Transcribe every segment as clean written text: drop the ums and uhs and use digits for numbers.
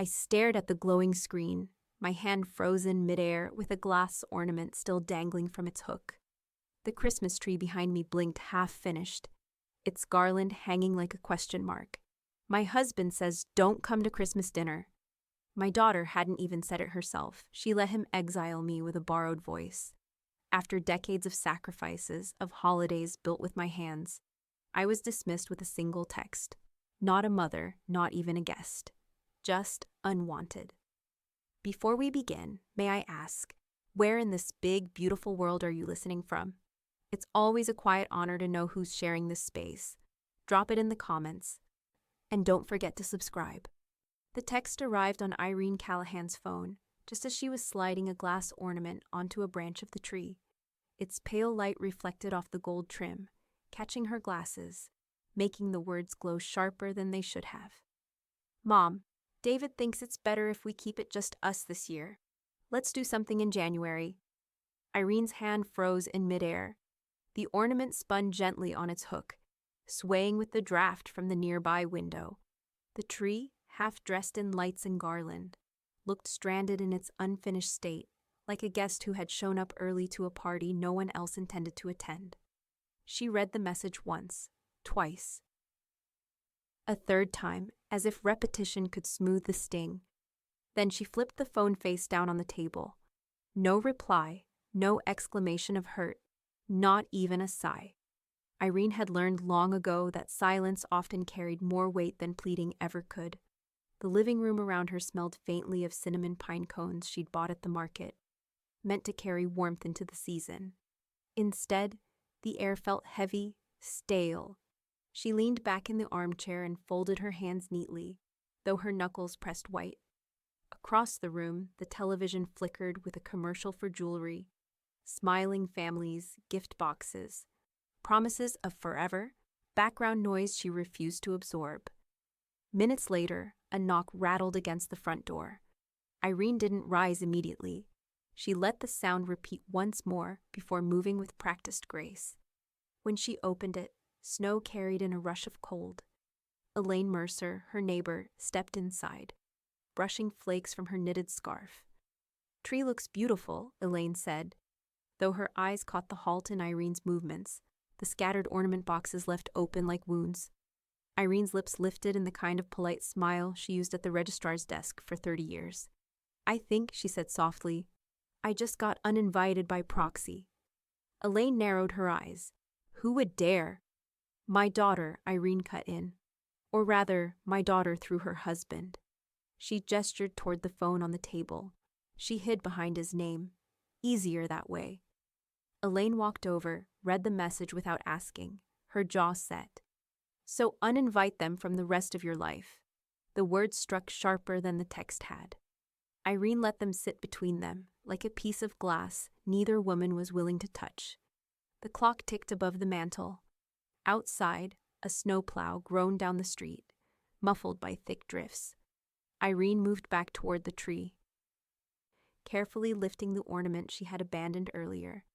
I stared at the glowing screen, my hand frozen midair with a glass ornament still dangling from its hook. The Christmas tree behind me blinked half-finished, its garland hanging like a question mark. My husband says, "Don't come to Christmas dinner." My daughter hadn't even said it herself. She let him exile me with a borrowed voice. After decades of sacrifices, of holidays built with my hands, I was dismissed with a single text. Not a mother, not even a guest. Just unwanted. Before we begin, may I ask, where in this big, beautiful world are you listening from? It's always a quiet honor to know who's sharing this space. Drop it in the comments. And don't forget to subscribe. The text arrived on Irene Callahan's phone, just as she was sliding a glass ornament onto a branch of the tree. Its pale light reflected off the gold trim, catching her glasses, making the words glow sharper than they should have. "Mom, David thinks it's better if we keep it just us this year. Let's do something in January." Irene's hand froze in midair. The ornament spun gently on its hook, swaying with the draft from the nearby window. The tree, half dressed in lights and garland, looked stranded in its unfinished state, like a guest who had shown up early to a party no one else intended to attend. She read the message once, twice. A third time, as if repetition could smooth the sting. Then she flipped the phone face down on the table. No reply, no exclamation of hurt, not even a sigh. Irene had learned long ago that silence often carried more weight than pleading ever could. The living room around her smelled faintly of cinnamon pine cones she'd bought at the market, meant to carry warmth into the season. Instead, the air felt heavy, stale. She leaned back in the armchair and folded her hands neatly, though her knuckles pressed white. Across the room, the television flickered with a commercial for jewelry. Smiling families, gift boxes, promises of forever, background noise she refused to absorb. Minutes later, a knock rattled against the front door. Irene didn't rise immediately. She let the sound repeat once more before moving with practiced grace. When she opened it, snow carried in a rush of cold. Elaine Mercer, her neighbor, stepped inside, brushing flakes from her knitted scarf. "Tree looks beautiful," Elaine said, though her eyes caught the halt in Irene's movements. The scattered ornament boxes left open like wounds. Irene's lips lifted in the kind of polite smile she used at the registrar's desk for 30 years. "I think," she said softly, "I just got uninvited by proxy." Elaine narrowed her eyes. "Who would dare?" "My daughter," Irene cut in. "Or rather, my daughter through her husband." She gestured toward the phone on the table. She hid behind his name. Easier that way. Elaine walked over, read the message without asking, her jaw set. "So uninvite them from the rest of your life." The words struck sharper than the text had. Irene let them sit between them, like a piece of glass neither woman was willing to touch. The clock ticked above the mantel. Outside, a snowplow groaned down the street, muffled by thick drifts. Irene moved back toward the tree, carefully lifting the ornament she had abandoned earlier.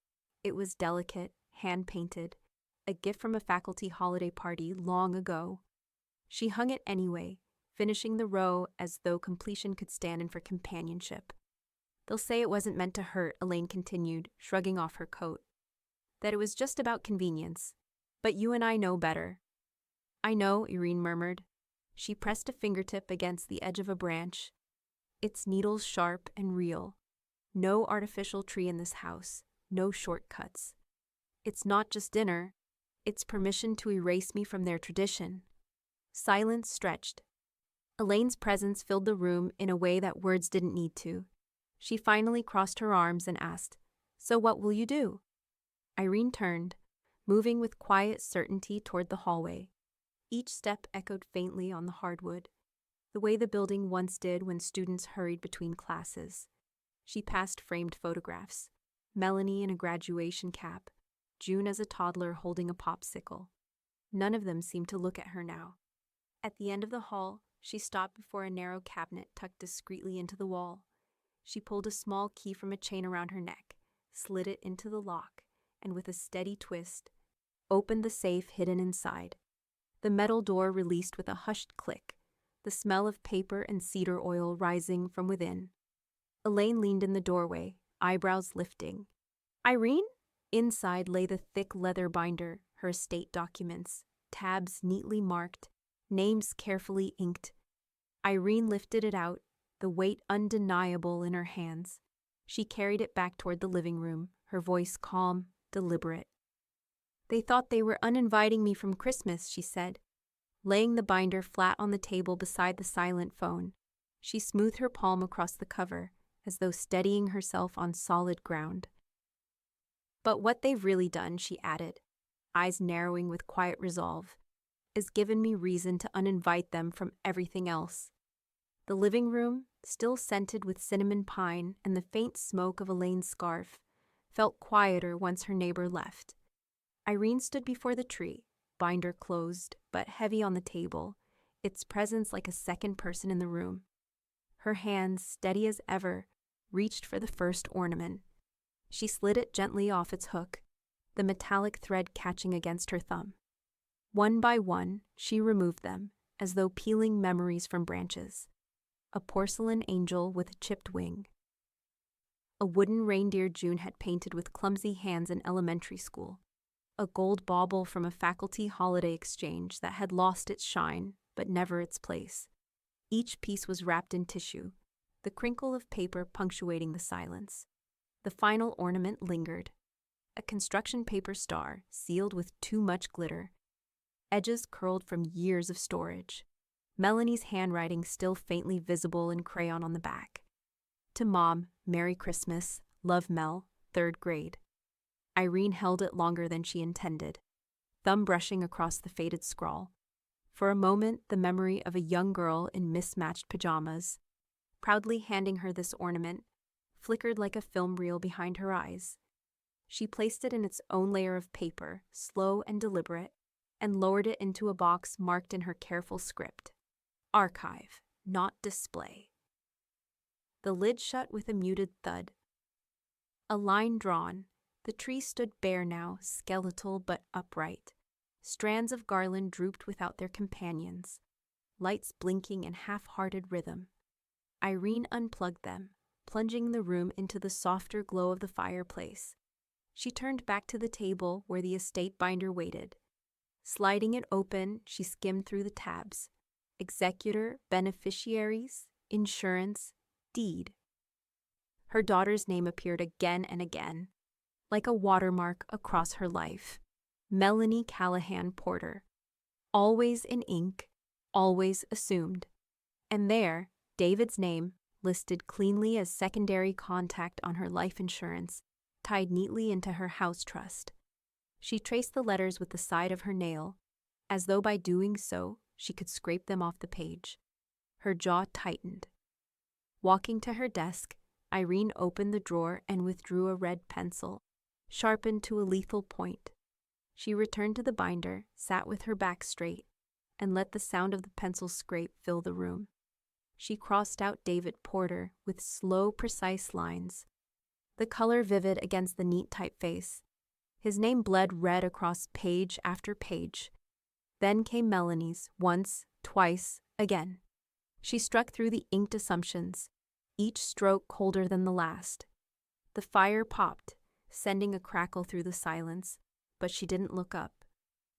It was delicate, hand-painted, a gift from a faculty holiday party long ago. She hung it anyway, finishing the row as though completion could stand in for companionship. "They'll say it wasn't meant to hurt," Elaine continued, shrugging off her coat. "That it was just about convenience. But you and I know better." "I know," Irene murmured. She pressed a fingertip against the edge of a branch, its needles sharp and real. No artificial tree in this house, no shortcuts. It's not just dinner, it's permission to erase me from their tradition. Silence stretched. Elaine's presence filled the room in a way that words didn't need to. She finally crossed her arms and asked, "So what will you do?" Irene turned, moving with quiet certainty toward the hallway. Each step echoed faintly on the hardwood, the way the building once did when students hurried between classes. She passed framed photographs, Melanie in a graduation cap, June as a toddler holding a popsicle. None of them seemed to look at her now. At the end of the hall, she stopped before a narrow cabinet tucked discreetly into the wall. She pulled a small key from a chain around her neck, slid it into the lock, and with a steady twist, opened the safe hidden inside. The metal door released with a hushed click, the smell of paper and cedar oil rising from within. Elaine leaned in the doorway, eyebrows lifting. "Irene?" Inside lay the thick leather binder, her estate documents, tabs neatly marked, names carefully inked. Irene lifted it out, the weight undeniable in her hands. She carried it back toward the living room, her voice calm, deliberate. "They thought they were uninviting me from Christmas," she said. Laying the binder flat on the table beside the silent phone, she smoothed her palm across the cover, as though steadying herself on solid ground. "But what they've really done," she added, eyes narrowing with quiet resolve, "is given me reason to uninvite them from everything else." The living room, still scented with cinnamon pine and the faint smoke of Elaine's scarf, felt quieter once her neighbor left. Irene stood before the tree, binder closed, but heavy on the table, its presence like a second person in the room. Her hands, steady as ever, reached for the first ornament. She slid it gently off its hook, the metallic thread catching against her thumb. One by one, she removed them, as though peeling memories from branches. A porcelain angel with a chipped wing. A wooden reindeer June had painted with clumsy hands in elementary school. A gold bauble from a faculty holiday exchange that had lost its shine, but never its place. Each piece was wrapped in tissue, the crinkle of paper punctuating the silence. The final ornament lingered. A construction paper star, sealed with too much glitter. Edges curled from years of storage. Melanie's handwriting still faintly visible in crayon on the back. "To Mom, Merry Christmas, love Mel, 3rd grade." Irene held it longer than she intended, thumb brushing across the faded scrawl. For a moment, the memory of a young girl in mismatched pajamas, proudly handing her this ornament, flickered like a film reel behind her eyes. She placed it in its own layer of paper, slow and deliberate, and lowered it into a box marked in her careful script. Archive, not display. The lid shut with a muted thud. A line drawn, the tree stood bare now, skeletal but upright. Strands of garland drooped without their companions, lights blinking in half-hearted rhythm. Irene unplugged them, plunging the room into the softer glow of the fireplace. She turned back to the table where the estate binder waited. Sliding it open, she skimmed through the tabs. Executor, beneficiaries, insurance, deed. Her daughter's name appeared again and again, like a watermark across her life. Melanie Callahan Porter. Always in ink, always assumed. And there, David's name, listed cleanly as secondary contact on her life insurance, tied neatly into her house trust. She traced the letters with the side of her nail, as though by doing so she could scrape them off the page. Her jaw tightened. Walking to her desk, Irene opened the drawer and withdrew a red pencil, sharpened to a lethal point. She returned to the binder, sat with her back straight, and let the sound of the pencil scrape fill the room. She crossed out David Porter with slow, precise lines, the color vivid against the neat typeface. His name bled red across page after page. Then came Melanie's, once, twice, again. She struck through the inked assumptions, each stroke colder than the last. The fire popped, sending a crackle through the silence, but she didn't look up.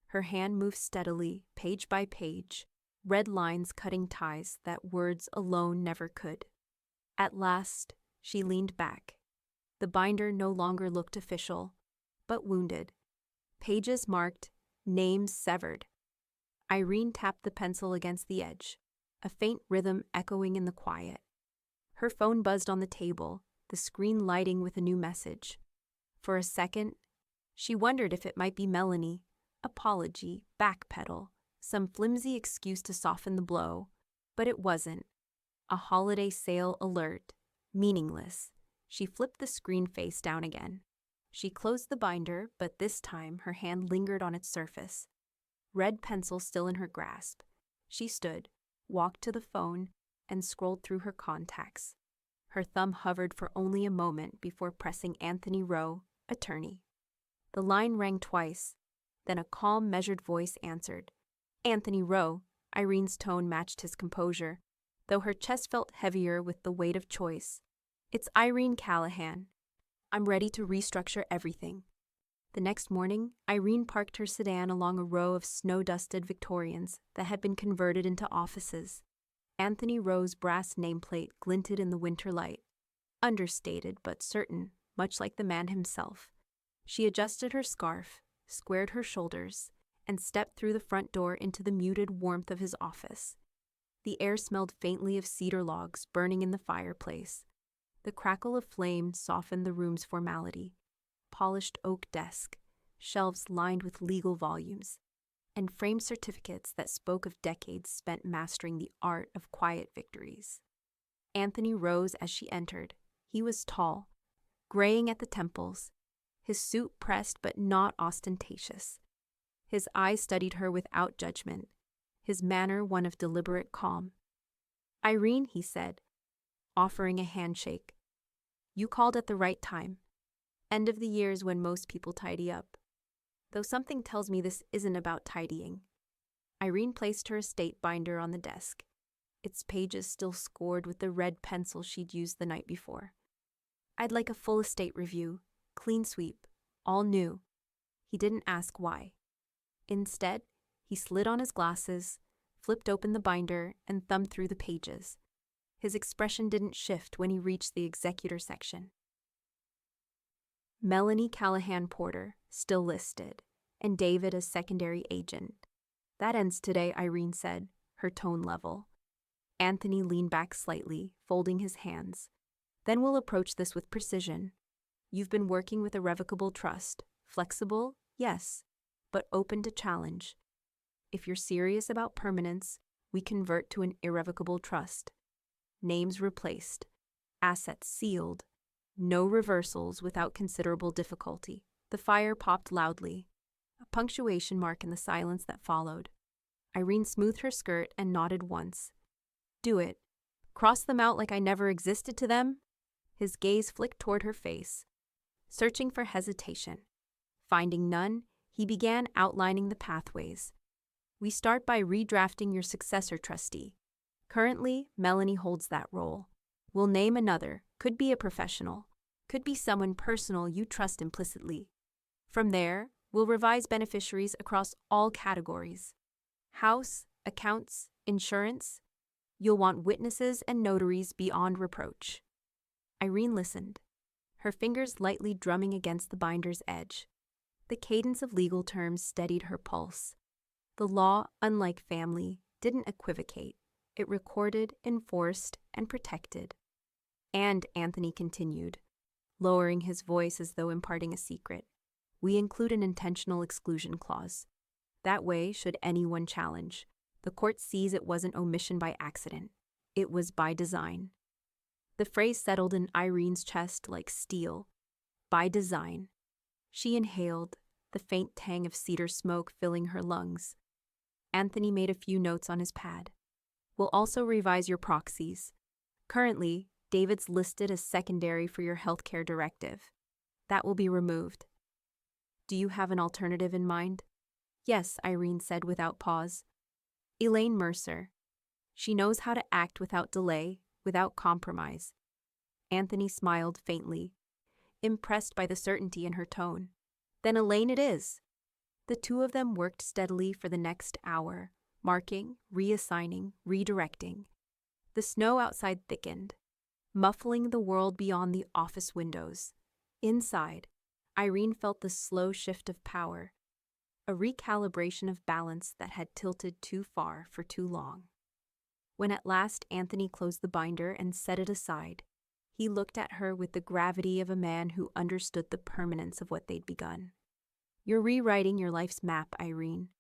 Her hand moved steadily, page by page, red lines cutting ties that words alone never could. At last, she leaned back. The binder no longer looked official, but wounded. Pages marked, names severed. Irene tapped the pencil against the edge, a faint rhythm echoing in the quiet. Her phone buzzed on the table, the screen lighting with a new message. For a second, she wondered if it might be Melanie. Apology, backpedal, some flimsy excuse to soften the blow. But it wasn't. A holiday sale alert. Meaningless. She flipped the screen face down again. She closed the binder, but this time her hand lingered on its surface. Red pencil still in her grasp. She stood, walked to the phone, and scrolled through her contacts. Her thumb hovered for only a moment before pressing Anthony Rowe, attorney. The line rang twice, then a calm, measured voice answered. "Anthony Rowe," Irene's tone matched his composure, though her chest felt heavier with the weight of choice. It's Irene Callahan. I'm ready to restructure everything. The next morning, Irene parked her sedan along a row of snow-dusted Victorians that had been converted into offices. Anthony Rowe's brass nameplate glinted in the winter light, understated but certain, much like the man himself. She adjusted her scarf, squared her shoulders, and stepped through the front door into the muted warmth of his office. The air smelled faintly of cedar logs burning in the fireplace. The crackle of flame softened the room's formality. Polished oak desk, shelves lined with legal volumes, and framed certificates that spoke of decades spent mastering the art of quiet victories. Anthony rose as she entered. He was tall, graying at the temples, his suit pressed but not ostentatious. His eyes studied her without judgment, his manner one of deliberate calm. "Irene," he said, offering a handshake. "You called at the right time. End of the year is when most people tidy up. Though something tells me this isn't about tidying." Irene placed her estate binder on the desk, its pages still scored with the red pencil she'd used the night before. "I'd like a full estate review, clean sweep, all new." He didn't ask why. Instead, he slid on his glasses, flipped open the binder, and thumbed through the pages. His expression didn't shift when he reached the executor section. Melanie Callahan Porter, still listed, and David as secondary agent. "That ends today," Irene said, her tone level. Anthony leaned back slightly, folding his hands. "Then we'll approach this with precision. You've been working with irrevocable trust. Flexible, yes, but open to challenge. If you're serious about permanence, we convert to an irrevocable trust. Names replaced, assets sealed, no reversals without considerable difficulty." The fire popped loudly, a punctuation mark in the silence that followed. Irene smoothed her skirt and nodded once. "Do it. Cross them out like I never existed to them?" His gaze flicked toward her face, searching for hesitation. Finding none, he began outlining the pathways. "We start by redrafting your successor trustee. Currently, Melanie holds that role. We'll name another, could be a professional, could be someone personal you trust implicitly. From there, we'll revise beneficiaries across all categories. House, accounts, insurance. You'll want witnesses and notaries beyond reproach." Irene listened, her fingers lightly drumming against the binder's edge. The cadence of legal terms steadied her pulse. The law, unlike family, didn't equivocate. It recorded, enforced, and protected. "And," Anthony continued, lowering his voice as though imparting a secret, "we include an intentional exclusion clause. That way, should anyone challenge, the court sees it wasn't omission by accident. It was by design." The phrase settled in Irene's chest like steel. By design. She inhaled, the faint tang of cedar smoke filling her lungs. Anthony made a few notes on his pad. "We'll also revise your proxies. Currently, David's listed as secondary for your healthcare directive. That will be removed. Do you have an alternative in mind?" "Yes," Irene said without pause. "Elaine Mercer. She knows how to act without delay, without compromise." Anthony smiled faintly, impressed by the certainty in her tone. "Then Elaine it is." The two of them worked steadily for the next hour, marking, reassigning, redirecting. The snow outside thickened, muffling the world beyond the office windows. Inside, Irene felt the slow shift of power, a recalibration of balance that had tilted too far for too long. When at last Anthony closed the binder and set it aside, he looked at her with the gravity of a man who understood the permanence of what they'd begun. "You're rewriting your life's map, Irene.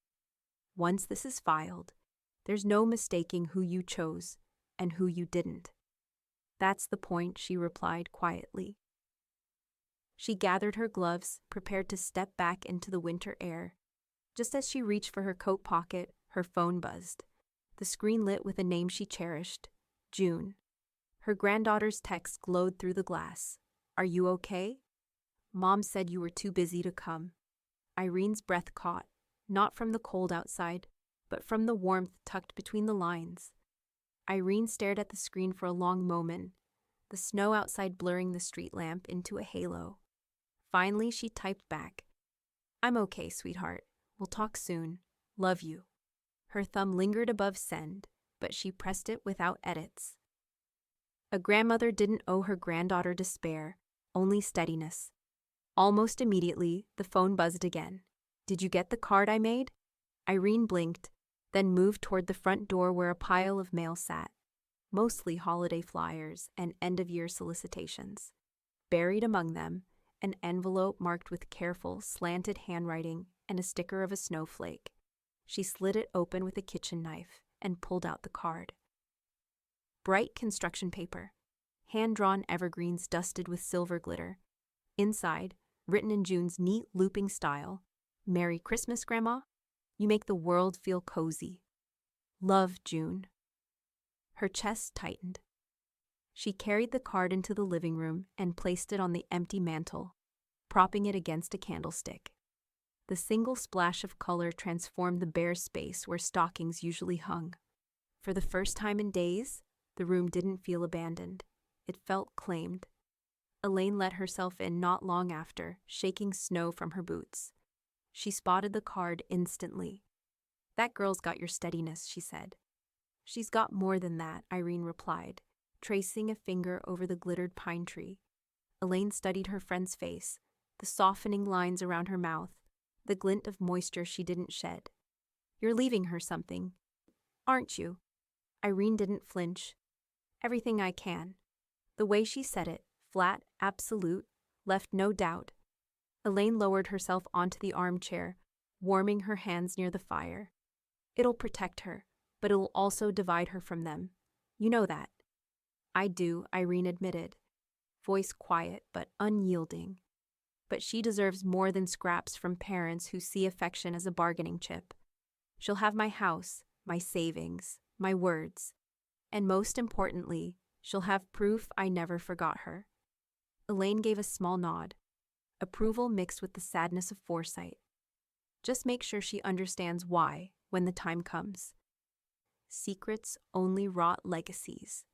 Once this is filed, there's no mistaking who you chose and who you didn't." "That's the point," she replied quietly. She gathered her gloves, prepared to step back into the winter air. Just as she reached for her coat pocket, her phone buzzed. The screen lit with a name she cherished, June. Her granddaughter's text glowed through the glass. "Are you okay? Mom said you were too busy to come." Irene's breath caught, not from the cold outside, but from the warmth tucked between the lines. Irene stared at the screen for a long moment, the snow outside blurring the street lamp into a halo. Finally, she typed back, "I'm okay, sweetheart. We'll talk soon. Love you." Her thumb lingered above send, but she pressed it without edits. A grandmother didn't owe her granddaughter despair, only steadiness. Almost immediately, the phone buzzed again. "Did you get the card I made?" Irene blinked, then moved toward the front door where a pile of mail sat, mostly holiday flyers and end-of-year solicitations. Buried among them, an envelope marked with careful, slanted handwriting and a sticker of a snowflake. She slid it open with a kitchen knife and pulled out the card. Bright construction paper, hand-drawn evergreens dusted with silver glitter. Inside, written in June's neat looping style, "Merry Christmas, Grandma. You make the world feel cozy. Love, June." Her chest tightened. She carried the card into the living room and placed it on the empty mantel, propping it against a candlestick. The single splash of color transformed the bare space where stockings usually hung. For the first time in days, the room didn't feel abandoned. It felt claimed. Elaine let herself in not long after, shaking snow from her boots. She spotted the card instantly. "That girl's got your steadiness," she said. "She's got more than that," Irene replied, tracing a finger over the glittered pine tree. Elaine studied her friend's face, the softening lines around her mouth, the glint of moisture she didn't shed. "You're leaving her something, aren't you?" Irene didn't flinch. "Everything I can." The way she said it, flat, absolute, left no doubt. Elaine lowered herself onto the armchair, warming her hands near the fire. "It'll protect her, but it'll also divide her from them. You know that." "I do," Irene admitted, voice quiet but unyielding. "But she deserves more than scraps from parents who see affection as a bargaining chip. She'll have my house, my savings, my words. And most importantly, she'll have proof I never forgot her." Elaine gave a small nod, approval mixed with the sadness of foresight. "Just make sure she understands why when the time comes." Secrets only wrought legacies.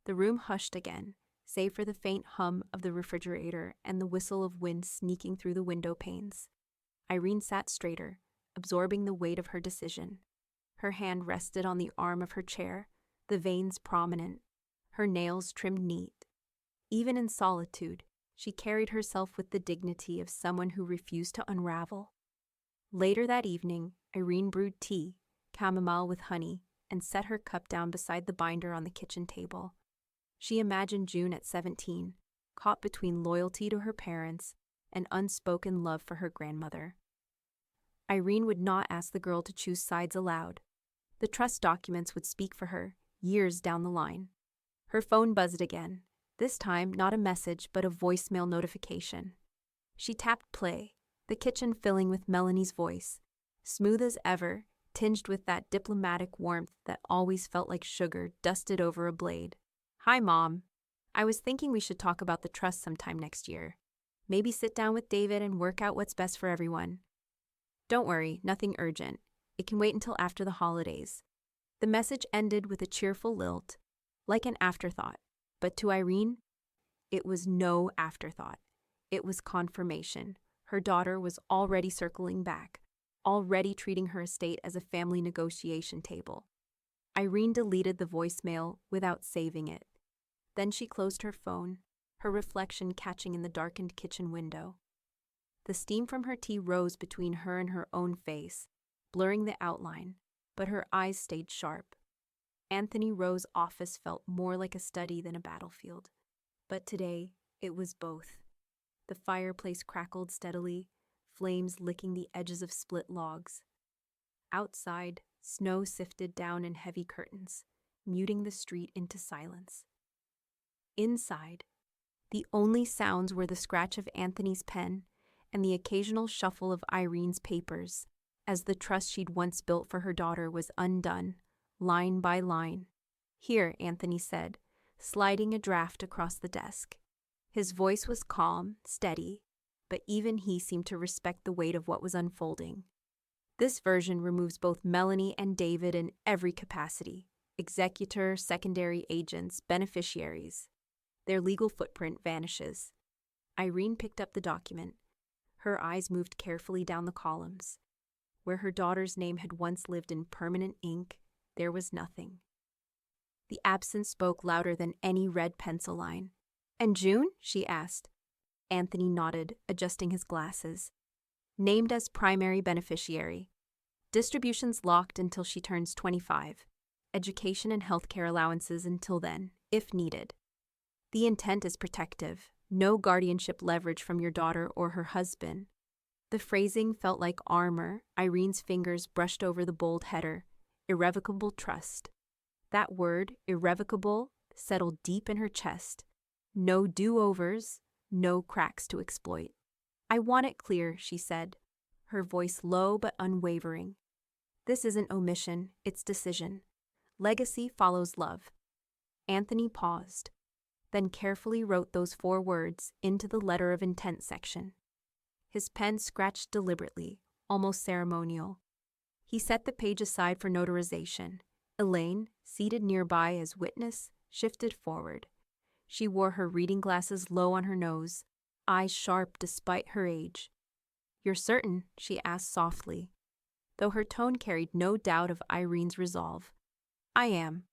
The room hushed again, save for the faint hum of the refrigerator and the whistle of wind sneaking through the window panes. Irene sat straighter, absorbing the weight of her decision. Her hand rested on the arm of her chair, the veins prominent, her nails trimmed neat. Even in solitude, she carried herself with the dignity of someone who refused to unravel. Later that evening, Irene brewed tea, chamomile with honey, and set her cup down beside the binder on the kitchen table. She imagined June at 17, caught between loyalty to her parents and unspoken love for her grandmother. Irene would not ask the girl to choose sides aloud. The trust documents would speak for her, years down the line. Her phone buzzed again, this time not a message but a voicemail notification. She tapped play, the kitchen filling with Melanie's voice, smooth as ever, tinged with that diplomatic warmth that always felt like sugar dusted over a blade. "Hi, Mom. I was thinking we should talk about the trust sometime next year. Maybe sit down with David and work out what's best for everyone. Don't worry, nothing urgent. It can wait until after the holidays." The message ended with a cheerful lilt, like an afterthought. But to Irene, it was no afterthought. It was confirmation. Her daughter was already circling back, already treating her estate as a family negotiation table. Irene deleted the voicemail without saving it. Then she closed her phone, her reflection catching in the darkened kitchen window. The steam from her tea rose between her and her own face, blurring the outline, but her eyes stayed sharp. Anthony Rowe's office felt more like a study than a battlefield. But today, it was both. The fireplace crackled steadily, flames licking the edges of split logs. Outside, snow sifted down in heavy curtains, muting the street into silence. Inside, the only sounds were the scratch of Anthony's pen and the occasional shuffle of Irene's papers, as the trust she'd once built for her daughter was undone, line by line. "Here," Anthony said, sliding a draft across the desk. His voice was calm, steady, but even he seemed to respect the weight of what was unfolding. This version removes both Melanie and David in every capacity: executor, secondary agents, beneficiaries. Their legal footprint vanishes. Irene picked up the document. Her eyes moved carefully down the columns. Where her daughter's name had once lived in permanent ink, there was nothing. The absence spoke louder than any red pencil line. "And June?" she asked. Anthony nodded, adjusting his glasses. "Named as primary beneficiary. Distributions locked until she turns 25. Education and healthcare allowances until then, if needed. The intent is protective. No guardianship leverage from your daughter or her husband." The phrasing felt like armor. Irene's fingers brushed over the bold header: irrevocable trust. That word, irrevocable, settled deep in her chest. No do-overs, no cracks to exploit. "I want it clear," she said, her voice low but unwavering. "This isn't omission, it's decision. Legacy follows love." Anthony paused, then carefully wrote those 4 words into the letter of intent section. His pen scratched deliberately, almost ceremonial. He set the page aside for notarization. Elaine, seated nearby as witness, shifted forward. She wore her reading glasses low on her nose, eyes sharp despite her age. "You're certain?" she asked softly, though her tone carried no doubt of Irene's resolve. "I am."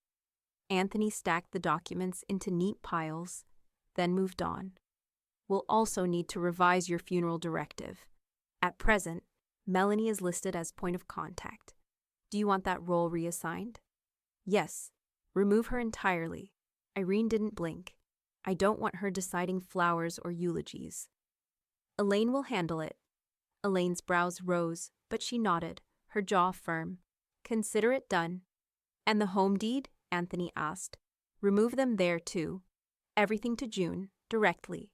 Anthony stacked the documents into neat piles, then moved on. "We'll also need to revise your funeral directive. At present, Melanie is listed as point of contact. Do you want that role reassigned?" "Yes. Remove her entirely." Irene didn't blink. "I don't want her deciding flowers or eulogies." "Elaine will handle it." Elaine's brows rose, but she nodded, her jaw firm. "Consider it done." "And the home deed?" Anthony asked. "Remove them there, too. Everything to June, directly."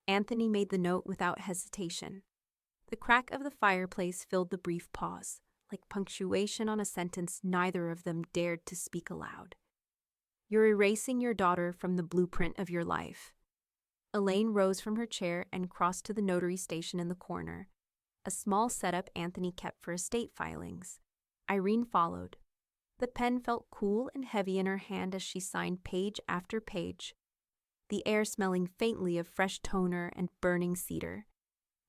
Anthony made the note without hesitation. The crack of the fireplace filled the brief pause, like punctuation on a sentence neither of them dared to speak aloud. "You're erasing your daughter from the blueprint of your life." Elaine rose from her chair and crossed to the notary station in the corner, a small setup Anthony kept for estate filings. Irene followed. The pen felt cool and heavy in her hand as she signed page after page, the air smelling faintly of fresh toner and burning cedar.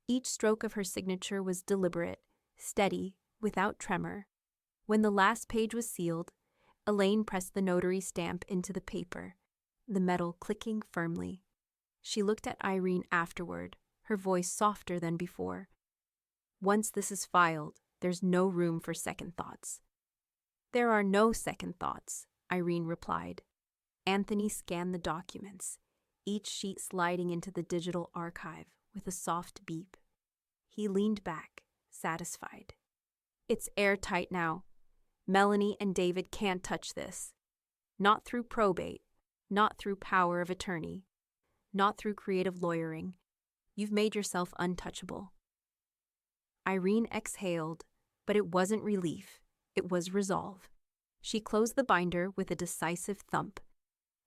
Each stroke of her signature was deliberate, steady, without tremor. When the last page was sealed, Elaine pressed the notary stamp into the paper, the metal clicking firmly. She looked at Irene afterward, her voice softer than before. "Once this is filed, there's no room for second thoughts." "There are no second thoughts," Irene replied. Anthony scanned the documents, each sheet sliding into the digital archive with a soft beep. He leaned back, satisfied. "It's airtight now. Melanie and David can't touch this. Not through probate, not through power of attorney, not through creative lawyering. You've made yourself untouchable." Irene exhaled, but it wasn't relief. It was resolve. She closed the binder with a decisive thump.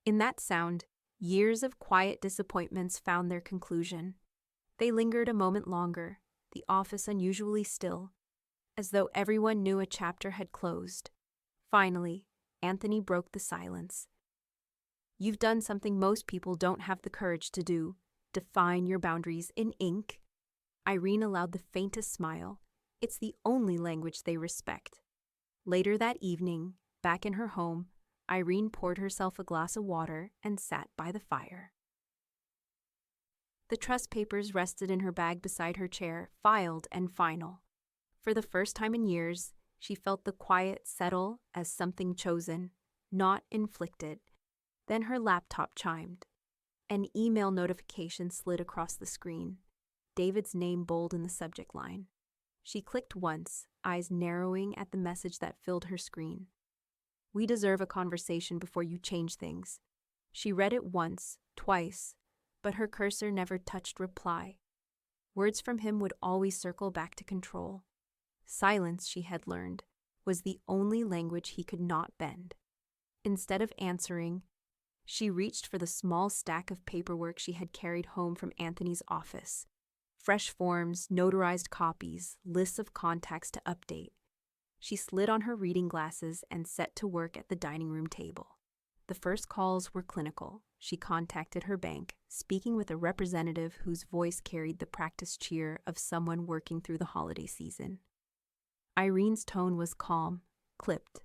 In that sound, years of quiet disappointments found their conclusion. They lingered a moment longer, the office unusually still, as though everyone knew a chapter had closed. Finally, Anthony broke the silence. "You've done something most people don't have the courage to do: define your boundaries in ink." Irene allowed the faintest smile. It's the only language they respect. Later that evening, back in her home, Irene poured herself a glass of water and sat by the fire. The trust papers rested in her bag beside her chair, filed and final. For the first time in years, she felt the quiet settle as something chosen, not inflicted. Then her laptop chimed. An email notification slid across the screen, David's name bold in the subject line. She clicked once, eyes narrowing at the message that filled her screen. "We deserve a conversation before you change things." She read it once, twice, but her cursor never touched reply. Words from him would always circle back to control. Silence, she had learned, was the only language he could not bend. Instead of answering, she reached for the small stack of paperwork she had carried home from Anthony's office. Fresh forms, notarized copies, lists of contacts to update. She slid on her reading glasses and set to work at the dining room table. The first calls were clinical. She contacted her bank, speaking with a representative whose voice carried the practiced cheer of someone working through the holiday season. Irene's tone was calm, clipped.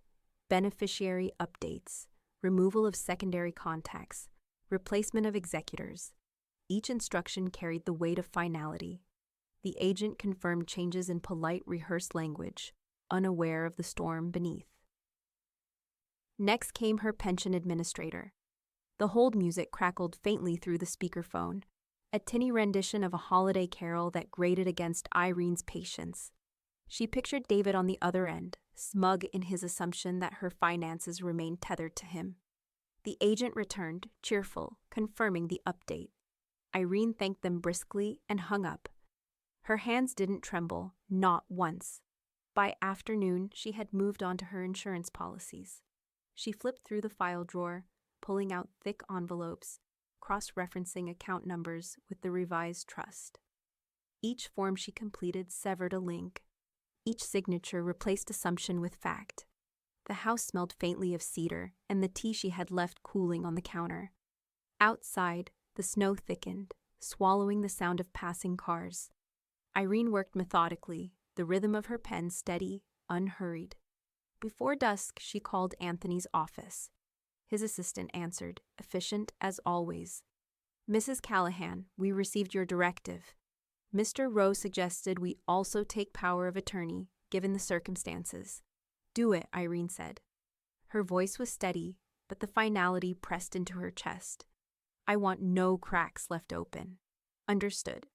Beneficiary updates, removal of secondary contacts, replacement of executors. Each instruction carried the weight of finality. The agent confirmed changes in polite, rehearsed language, unaware of the storm beneath. Next came her pension administrator. The hold music crackled faintly through the speakerphone, a tinny rendition of a holiday carol that grated against Irene's patience. She pictured David on the other end, smug in his assumption that her finances remained tethered to him. The agent returned, cheerful, confirming the update. Irene thanked them briskly and hung up. Her hands didn't tremble, not once. By afternoon, she had moved on to her insurance policies. She flipped through the file drawer, pulling out thick envelopes, cross-referencing account numbers with the revised trust. Each form she completed severed a link. Each signature replaced assumption with fact. The house smelled faintly of cedar and the tea she had left cooling on the counter. Outside, the snow thickened, swallowing the sound of passing cars. Irene worked methodically, the rhythm of her pen steady, unhurried. Before dusk, she called Anthony's office. His assistant answered, efficient as always. "Mrs. Callahan, we received your directive. Mr. Rowe suggested we also take power of attorney, given the circumstances." "Do it," Irene said. Her voice was steady, but the finality pressed into her chest. "I want no cracks left open." "Understood.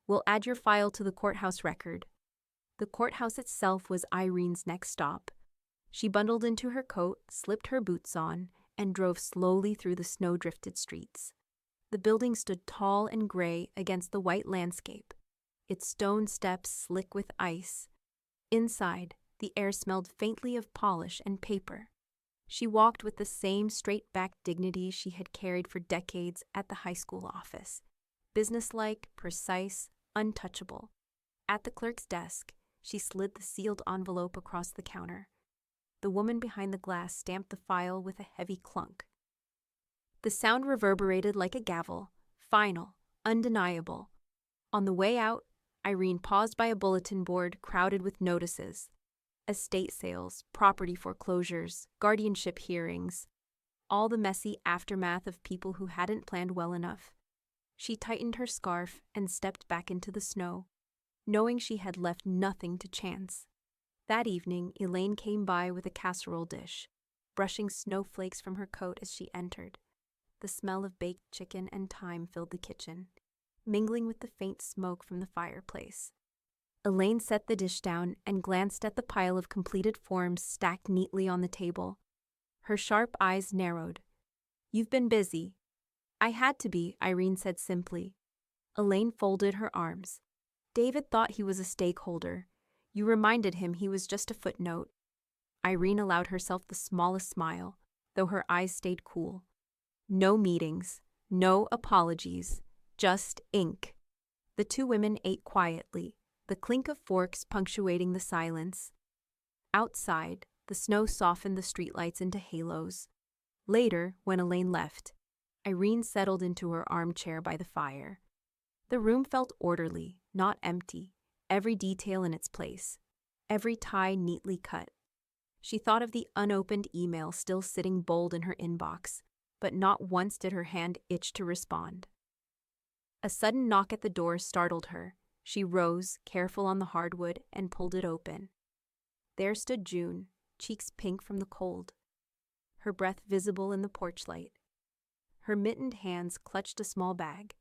We'll add your file to the courthouse record." The courthouse itself was Irene's next stop. She bundled into her coat, slipped her boots on, and drove slowly through the snow-drifted streets. The building stood tall and gray against the white landscape, its stone steps slick with ice. Inside, the air smelled faintly of polish and paper. She walked with the same straight-backed dignity she had carried for decades at the high school office, businesslike, precise, untouchable. At the clerk's desk, she slid the sealed envelope across the counter. The woman behind the glass stamped the file with a heavy clunk. The sound reverberated like a gavel, final, undeniable. On the way out, Irene paused by a bulletin board crowded with notices. Estate sales, property foreclosures, guardianship hearings, all the messy aftermath of people who hadn't planned well enough. She tightened her scarf and stepped back into the snow, knowing she had left nothing to chance. That evening, Elaine came by with a casserole dish, brushing snowflakes from her coat as she entered. The smell of baked chicken and thyme filled the kitchen, mingling with the faint smoke from the fireplace. Elaine set the dish down and glanced at the pile of completed forms stacked neatly on the table. Her sharp eyes narrowed. "You've been busy." "I had to be," Irene said simply. Elaine folded her arms. "David thought he was a stakeholder. You reminded him he was just a footnote." Irene allowed herself the smallest smile, though her eyes stayed cool. No meetings, no apologies, just ink. The two women ate quietly, the clink of forks punctuating the silence. Outside, the snow softened the streetlights into halos. Later, when Elaine left, Irene settled into her armchair by the fire. The room felt orderly, not empty, every detail in its place, every tie neatly cut. She thought of the unopened email still sitting bold in her inbox, but not once did her hand itch to respond. A sudden knock at the door startled her. She rose, careful on the hardwood, and pulled it open. There stood June, cheeks pink from the cold, her breath visible in the porch light. Her mittened hands clutched a small bag,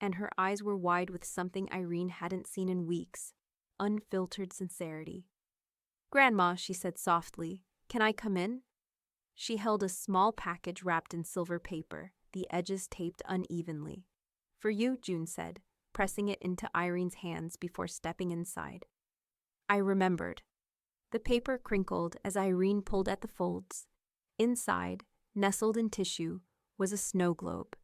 and her eyes were wide with something Irene hadn't seen in weeks, unfiltered sincerity. "Grandma," she said softly, "can I come in?" She held a small package wrapped in silver paper, the edges taped unevenly. "For you," June said, pressing it into Irene's hands before stepping inside. I remembered. The paper crinkled as Irene pulled at the folds. Inside, nestled in tissue, was a snow globe.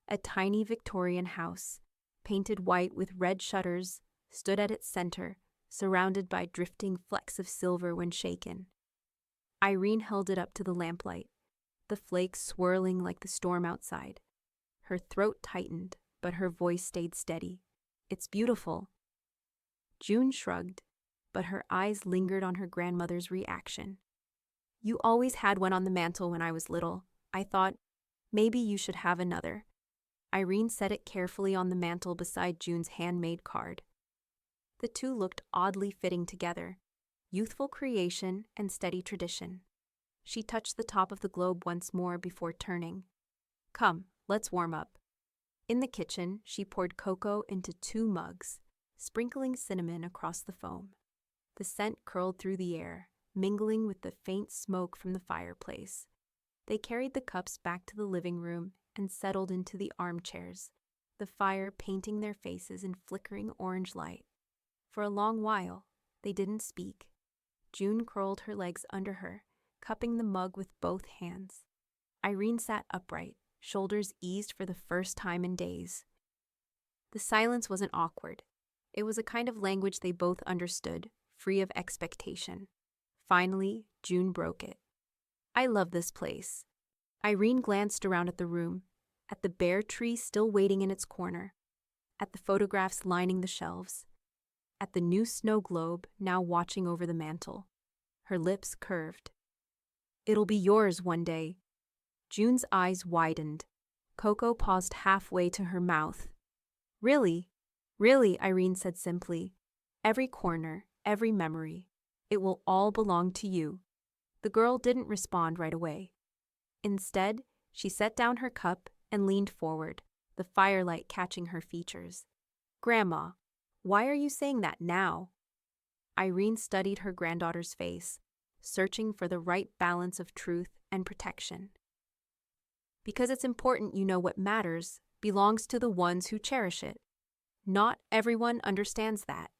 A tiny Victorian house, painted white with red shutters, stood at its center, surrounded by drifting flecks of silver when shaken. Irene held it up to the lamplight, the flakes swirling like the storm outside. Her throat tightened, but her voice stayed steady. "It's beautiful." June shrugged, but her eyes lingered on her grandmother's reaction. "You always had one on the mantel when I was little. I thought, maybe you should have another." Irene set it carefully on the mantel beside June's handmade card. The two looked oddly fitting together, youthful creation and steady tradition. She touched the top of the globe once more before turning. "Come, let's warm up." In the kitchen, she poured cocoa into 2 mugs, sprinkling cinnamon across the foam. The scent curled through the air, mingling with the faint smoke from the fireplace. They carried the cups back to the living room and settled into the armchairs, the fire painting their faces in flickering orange light. For a long while, they didn't speak. June curled her legs under her, cupping the mug with both hands. Irene sat upright, shoulders eased for the first time in days. The silence wasn't awkward. It was a kind of language they both understood, free of expectation. Finally, June broke it. "I love this place." Irene glanced around at the room, at the bare tree still waiting in its corner, at the photographs lining the shelves, at the new snow globe now watching over the mantel. Her lips curved. "It'll be yours one day." June's eyes widened. Coco paused halfway to her mouth. "Really? Really," Irene said simply. "Every corner, every memory. It will all belong to you." The girl didn't respond right away. Instead, she set down her cup and leaned forward, the firelight catching her features. "Grandma, why are you saying that now?" Irene studied her granddaughter's face, searching for the right balance of truth and protection. "Because it's important you know what matters belongs to the ones who cherish it. Not everyone understands that."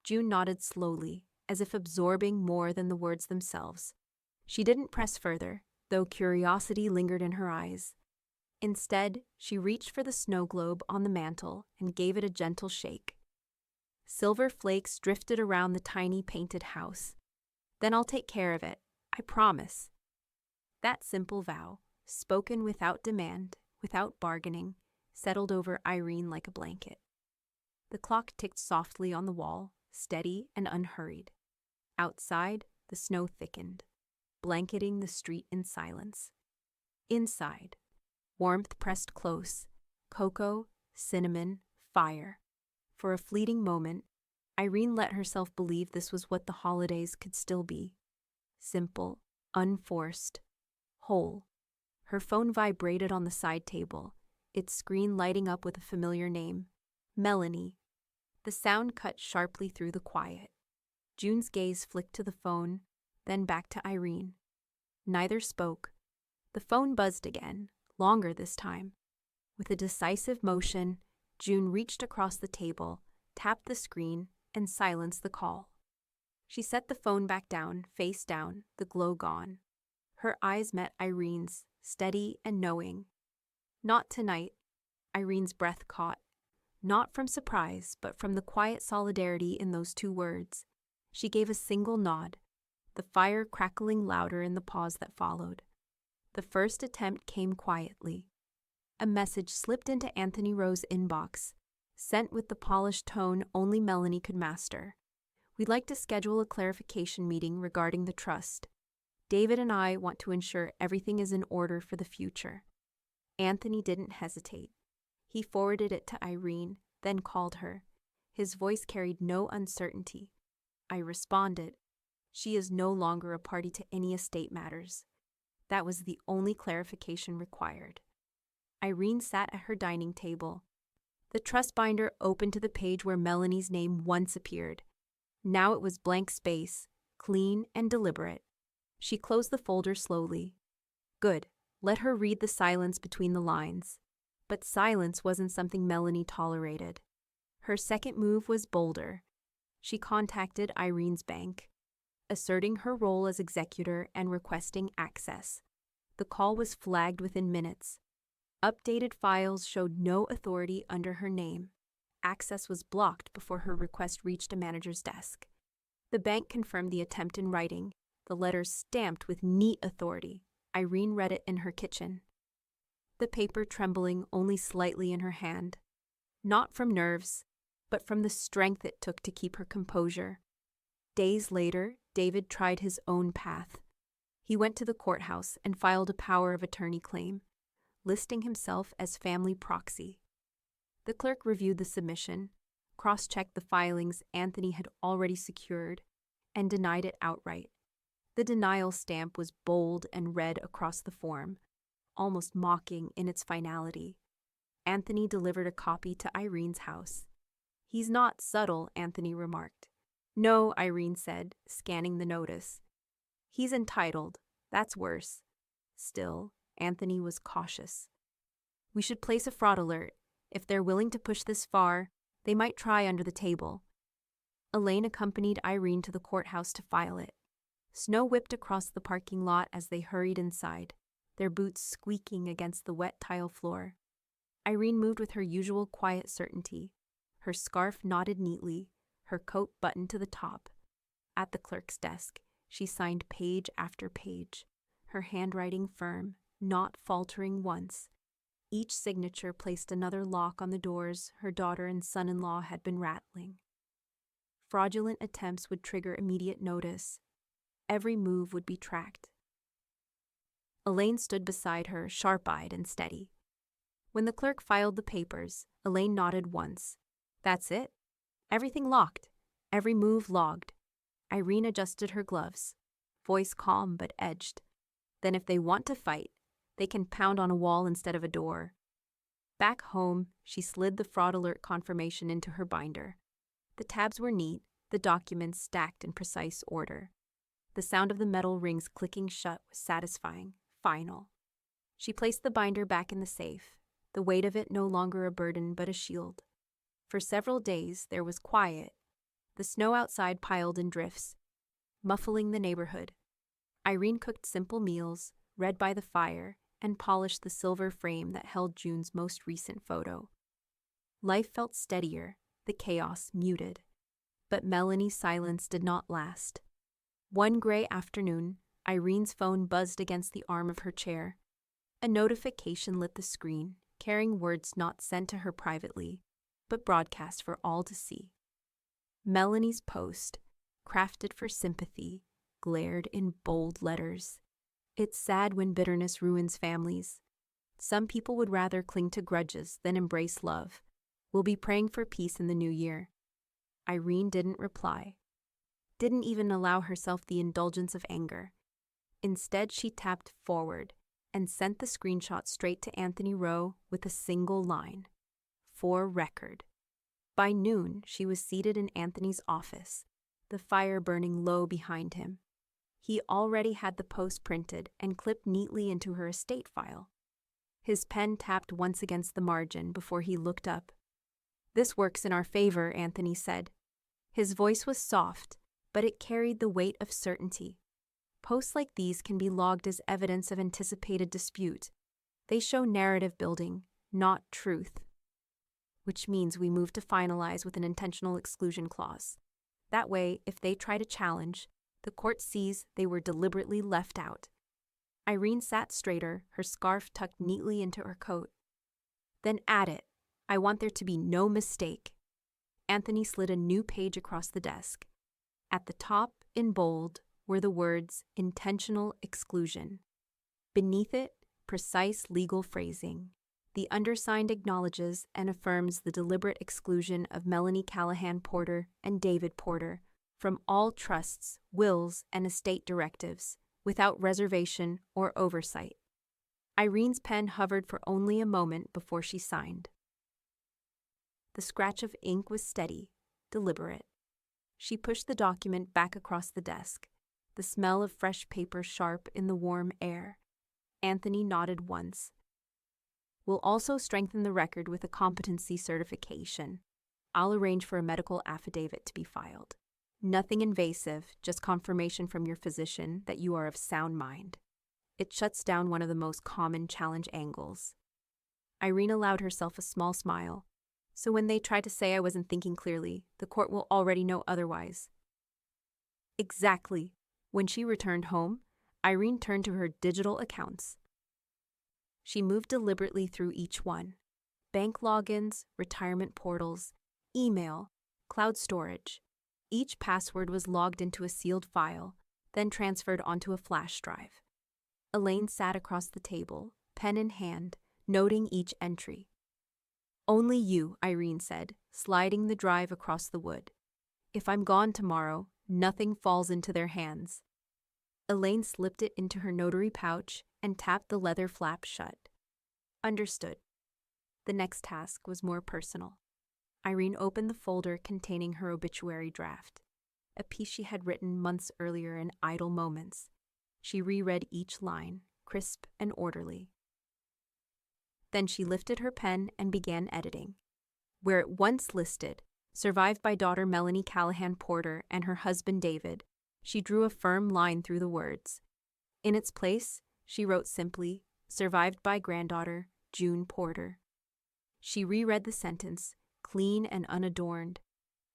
June nodded slowly, as if absorbing more than the words themselves. She didn't press further, though curiosity lingered in her eyes. Instead, she reached for the snow globe on the mantel and gave it a gentle shake. Silver flakes drifted around the tiny painted house. "Then I'll take care of it, I promise." That simple vow, spoken without demand, without bargaining, settled over Irene like a blanket. The clock ticked softly on the wall, steady and unhurried. Outside, the snow thickened, blanketing the street in silence. Inside, warmth pressed close, cocoa, cinnamon, fire. For a fleeting moment, Irene let herself believe this was what the holidays could still be. Simple, unforced, whole. Her phone vibrated on the side table, its screen lighting up with a familiar name, Melanie. The sound cut sharply through the quiet. June's gaze flicked to the phone, then back to Irene. Neither spoke. The phone buzzed again, longer this time. With a decisive motion, June reached across the table, tapped the screen, and silenced the call. She set the phone back down, face down, the glow gone. Her eyes met Irene's, steady and knowing. "Not tonight," Irene's breath caught. Not from surprise, but from the quiet solidarity in those 2 words. She gave a single nod, the fire crackling louder in the pause that followed. The first attempt came quietly. A message slipped into Anthony Rowe's inbox, sent with the polished tone only Melanie could master. "We'd like to schedule a clarification meeting regarding the trust. David and I want to ensure everything is in order for the future." Anthony didn't hesitate. He forwarded it to Irene, then called her. His voice carried no uncertainty. I responded. She is no longer a party to any estate matters. That was the only clarification required. Irene sat at her dining table. The trust binder opened to the page where Melanie's name once appeared. Now it was blank space, clean and deliberate. She closed the folder slowly. Good. Let her read the silence between the lines. But silence wasn't something Melanie tolerated. Her second move was bolder. She contacted Irene's bank, asserting her role as executor and requesting access. The call was flagged within minutes. Updated files showed no authority under her name. Access was blocked before her request reached a manager's desk. The bank confirmed the attempt in writing, the letters stamped with neat authority. Irene read it in her kitchen, the paper trembling only slightly in her hand, not from nerves, but from the strength it took to keep her composure. Days later, David tried his own path. He went to the courthouse and filed a power of attorney claim, listing himself as family proxy. The clerk reviewed the submission, cross-checked the filings Anthony had already secured, and denied it outright. The denial stamp was bold and red across the form, almost mocking in its finality. Anthony delivered a copy to Irene's house. "He's not subtle," Anthony remarked. "No," Irene said, scanning the notice. "He's entitled. That's worse." Still, Anthony was cautious. "We should place a fraud alert. If they're willing to push this far, they might try under the table." Elaine accompanied Irene to the courthouse to file it. Snow whipped across the parking lot as they hurried inside, their boots squeaking against the wet tile floor. Irene moved with her usual quiet certainty, her scarf knotted neatly, her coat buttoned to the top. At the clerk's desk, she signed page after page, her handwriting firm, not faltering once. Each signature placed another lock on the doors her daughter and son-in-law had been rattling. Fraudulent attempts would trigger immediate notice. Every move would be tracked. Elaine stood beside her, sharp-eyed and steady. When the clerk filed the papers, Elaine nodded once. "That's it. Everything locked. Every move logged." Irene adjusted her gloves, voice calm but edged. "Then if they want to fight, they can pound on a wall instead of a door." Back home, she slid the fraud alert confirmation into her binder. The tabs were neat, the documents stacked in precise order. The sound of the metal rings clicking shut was satisfying, final. She placed the binder back in the safe, the weight of it no longer a burden but a shield. For several days there was quiet. The snow outside piled in drifts, muffling the neighborhood. Irene cooked simple meals, read by the fire, and polished the silver frame that held June's most recent photo. Life felt steadier, the chaos muted. But Melanie's silence did not last. One gray afternoon, Irene's phone buzzed against the arm of her chair. A notification lit the screen, carrying words not sent to her privately, but broadcast for all to see. Melanie's post, crafted for sympathy, glared in bold letters. "It's sad when bitterness ruins families. Some people would rather cling to grudges than embrace love. We'll be praying for peace in the new year." Irene didn't reply, didn't even allow herself the indulgence of anger. Instead, she tapped forward and sent the screenshot straight to Anthony Rowe with a single line: "For record." By noon, she was seated in Anthony's office, the fire burning low behind him. He already had the post printed and clipped neatly into her estate file. His pen tapped once against the margin before he looked up. "This works in our favor," Anthony said. His voice was soft, but it carried the weight of certainty. Posts like these can be logged as evidence of anticipated dispute. They show narrative building, not truth. Which means we move to finalize with an intentional exclusion clause. That way, if they try to challenge, the court sees they were deliberately left out. Irene sat straighter, her scarf tucked neatly into her coat. "Then add it. I want there to be no mistake." Anthony slid a new page across the desk. At the top, in bold, were the words "intentional exclusion." Beneath it, precise legal phrasing. The undersigned acknowledges and affirms the deliberate exclusion of Melanie Callahan Porter and David Porter from all trusts, wills, and estate directives, without reservation or oversight. Irene's pen hovered for only a moment before she signed. The scratch of ink was steady, deliberate. She pushed the document back across the desk, the smell of fresh paper sharp in the warm air. Anthony nodded once. "We'll also strengthen the record with a competency certification. I'll arrange for a medical affidavit to be filed. Nothing invasive, just confirmation from your physician that you are of sound mind. It shuts down one of the most common challenge angles." Irene allowed herself a small smile. So when they try to say I wasn't thinking clearly, the court will already know otherwise. Exactly. When she returned home, Irene turned to her digital accounts. She moved deliberately through each one. Bank logins, retirement portals, email, cloud storage. Each password was logged into a sealed file, then transferred onto a flash drive. Elaine sat across the table, pen in hand, noting each entry. Only you, Irene said, sliding the drive across the wood. If I'm gone tomorrow, nothing falls into their hands. Elaine slipped it into her notary pouch and tapped the leather flap shut. Understood. The next task was more personal. Irene opened the folder containing her obituary draft, a piece she had written months earlier in idle moments. She reread each line, crisp and orderly. Then she lifted her pen and began editing. Where it once listed, survived by daughter Melanie Callahan Porter and her husband David, she drew a firm line through the words. In its place, she wrote simply, survived by granddaughter June Porter. She reread the sentence, clean and unadorned,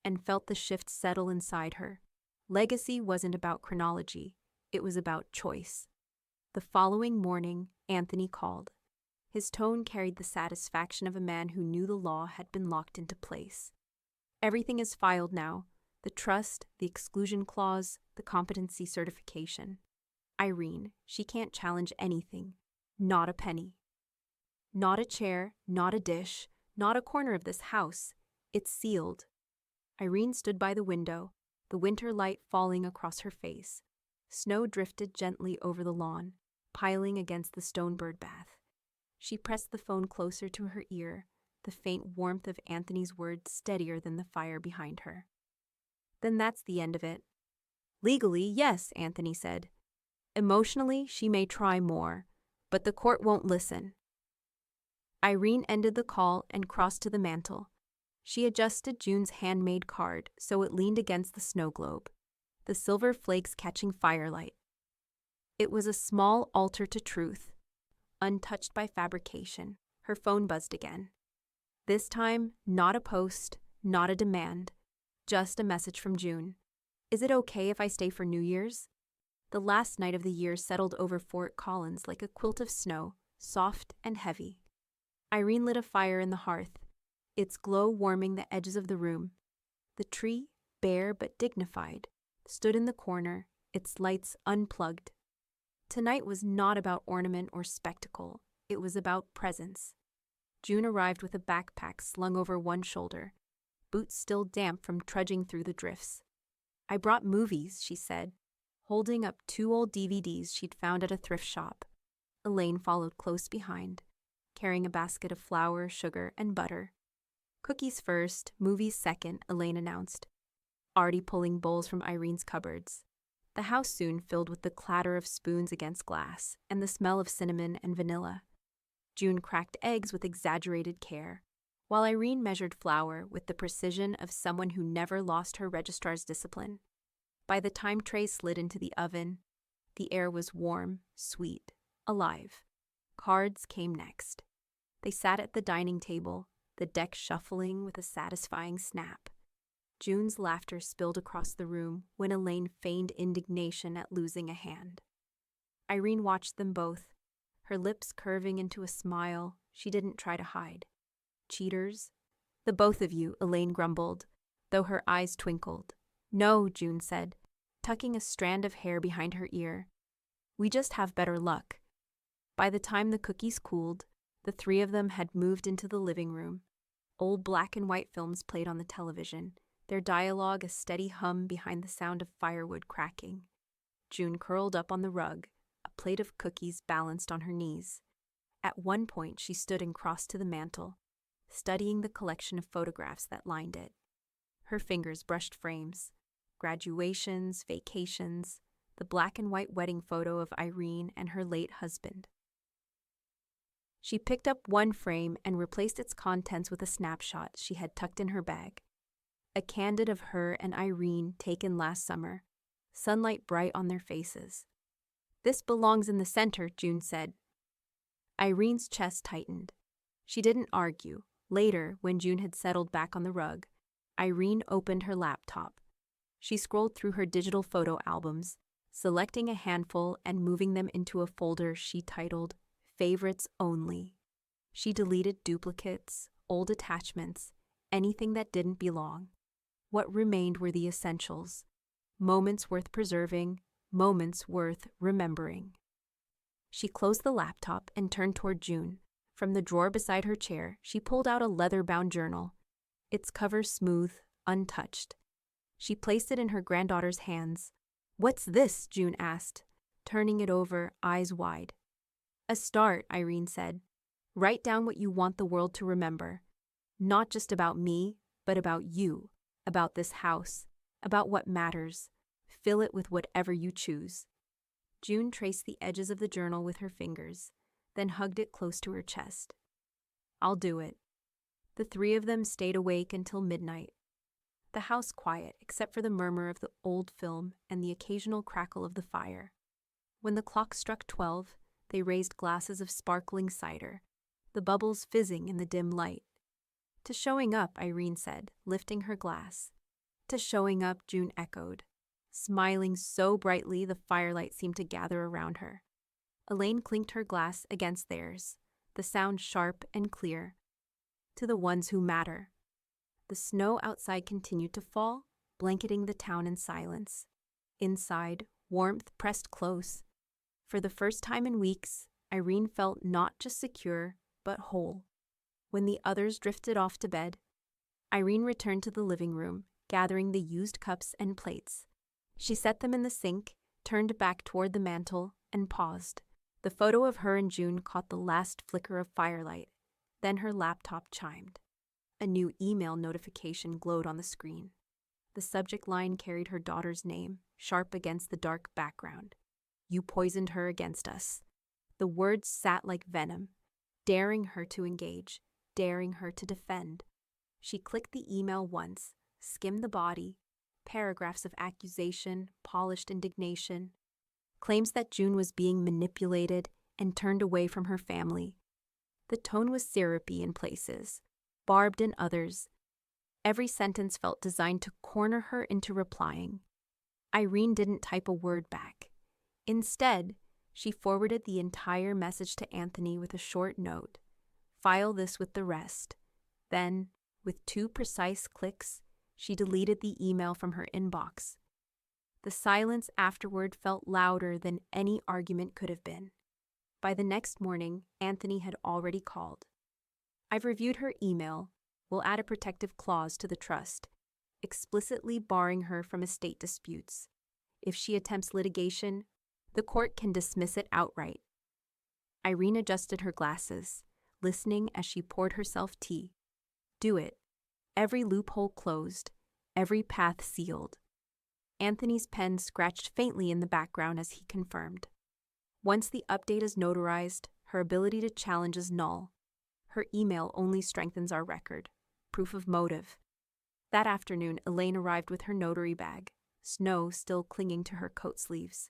and felt the shift settle inside her. Legacy wasn't about chronology, it was about choice. The following morning, Anthony called. His tone carried the satisfaction of a man who knew the law had been locked into place. Everything is filed now, the trust, the exclusion clause, the competency certification. Irene, she can't challenge anything, not a penny. Not a chair, not a dish, not a corner of this house. It's sealed. Irene stood by the window, the winter light falling across her face. Snow drifted gently over the lawn, piling against the stone bird bath. She pressed the phone closer to her ear, the faint warmth of Anthony's words steadier than the fire behind her. Then that's the end of it. Legally, yes, Anthony said. Emotionally, she may try more, but the court won't listen. Irene ended the call and crossed to the mantel. She adjusted June's handmade card so it leaned against the snow globe, the silver flakes catching firelight. It was a small altar to truth, untouched by fabrication. Her phone buzzed again. This time, not a post, not a demand, just a message from June. Is it okay if I stay for New Year's? The last night of the year settled over Fort Collins like a quilt of snow, soft and heavy. Irene lit a fire in the hearth, its glow warming the edges of the room. The tree, bare but dignified, stood in the corner, its lights unplugged. Tonight was not about ornament or spectacle, it was about presence. June arrived with a backpack slung over one shoulder, boots still damp from trudging through the drifts. I brought movies, she said, holding up 2 old DVDs she'd found at a thrift shop. Elaine followed close behind, carrying a basket of flour, sugar, and butter. Cookies first, movies second, Elaine announced, already pulling bowls from Irene's cupboards. The house soon filled with the clatter of spoons against glass and the smell of cinnamon and vanilla. June cracked eggs with exaggerated care, while Irene measured flour with the precision of someone who never lost her registrar's discipline. By the time trays slid into the oven, the air was warm, sweet, alive. Cards came next. They sat at the dining table, the deck shuffling with a satisfying snap. June's laughter spilled across the room when Elaine feigned indignation at losing a hand. Irene watched them both, her lips curving into a smile she didn't try to hide. Cheaters? The both of you, Elaine grumbled, though her eyes twinkled. No, June said, tucking a strand of hair behind her ear. We just have better luck. By the time the cookies cooled, the 3 of them had moved into the living room. Old black and white films played on the television, their dialogue a steady hum behind the sound of firewood cracking. June curled up on the rug, a plate of cookies balanced on her knees. At one point she stood and crossed to the mantel, studying the collection of photographs that lined it. Her fingers brushed frames, graduations, vacations, the black and white wedding photo of Irene and her late husband. She picked up one frame and replaced its contents with a snapshot she had tucked in her bag. A candid of her and Irene taken last summer, sunlight bright on their faces. This belongs in the center, June said. Irene's chest tightened. She didn't argue, Later, when June had settled back on the rug, Irene opened her laptop. She scrolled through her digital photo albums, selecting a handful and moving them into a folder she titled Favorites Only. She deleted duplicates, old attachments, anything that didn't belong. What remained were the essentials. Moments worth preserving, moments worth remembering. She closed the laptop and turned toward June. From the drawer beside her chair, she pulled out a leather-bound journal, its cover smooth, untouched. She placed it in her granddaughter's hands. "What's this?" June asked, turning it over, eyes wide. "A start," Irene said. "Write down what you want the world to remember. Not just about me, but about you, about this house, about what matters. Fill it with whatever you choose." June traced the edges of the journal with her fingers, then hugged it close to her chest. "I'll do it." The three of them stayed awake until midnight. The house quiet except for the murmur of the old film and the occasional crackle of the fire. When the clock struck 12, they raised glasses of sparkling cider, the bubbles fizzing in the dim light. "To showing up," Irene said, lifting her glass. "To showing up," June echoed, smiling so brightly the firelight seemed to gather around her. Elaine clinked her glass against theirs, the sound sharp and clear. "To the ones who matter." The snow outside continued to fall, blanketing the town in silence. Inside, warmth pressed close. For the first time in weeks, Irene felt not just secure, but whole. When the others drifted off to bed, Irene returned to the living room, gathering the used cups and plates. She set them in the sink, turned back toward the mantel, and paused. The photo of her and June caught the last flicker of firelight. Then her laptop chimed. A new email notification glowed on the screen. The subject line carried her daughter's name, sharp against the dark background. "You poisoned her against us." The words sat like venom, daring her to engage, daring her to defend. She clicked the email once, skimmed the body, paragraphs of accusation, polished indignation, claims that June was being manipulated and turned away from her family. The tone was syrupy in places, barbed in others. Every sentence felt designed to corner her into replying. Irene didn't type a word back. Instead, she forwarded the entire message to Anthony with a short note. "File this with the rest." Then, with 2 precise clicks, she deleted the email from her inbox. The silence afterward felt louder than any argument could have been. By the next morning, Anthony had already called. "I've reviewed her email. We'll add a protective clause to the trust, explicitly barring her from estate disputes. If she attempts litigation, the court can dismiss it outright." Irene adjusted her glasses, listening as she poured herself tea. Do it. Every loophole closed, every path sealed. Anthony's pen scratched faintly in the background as he confirmed. Once the update is notarized, her ability to challenge is null. Her email only strengthens our record. Proof of motive. That afternoon, Elaine arrived with her notary bag, snow still clinging to her coat sleeves.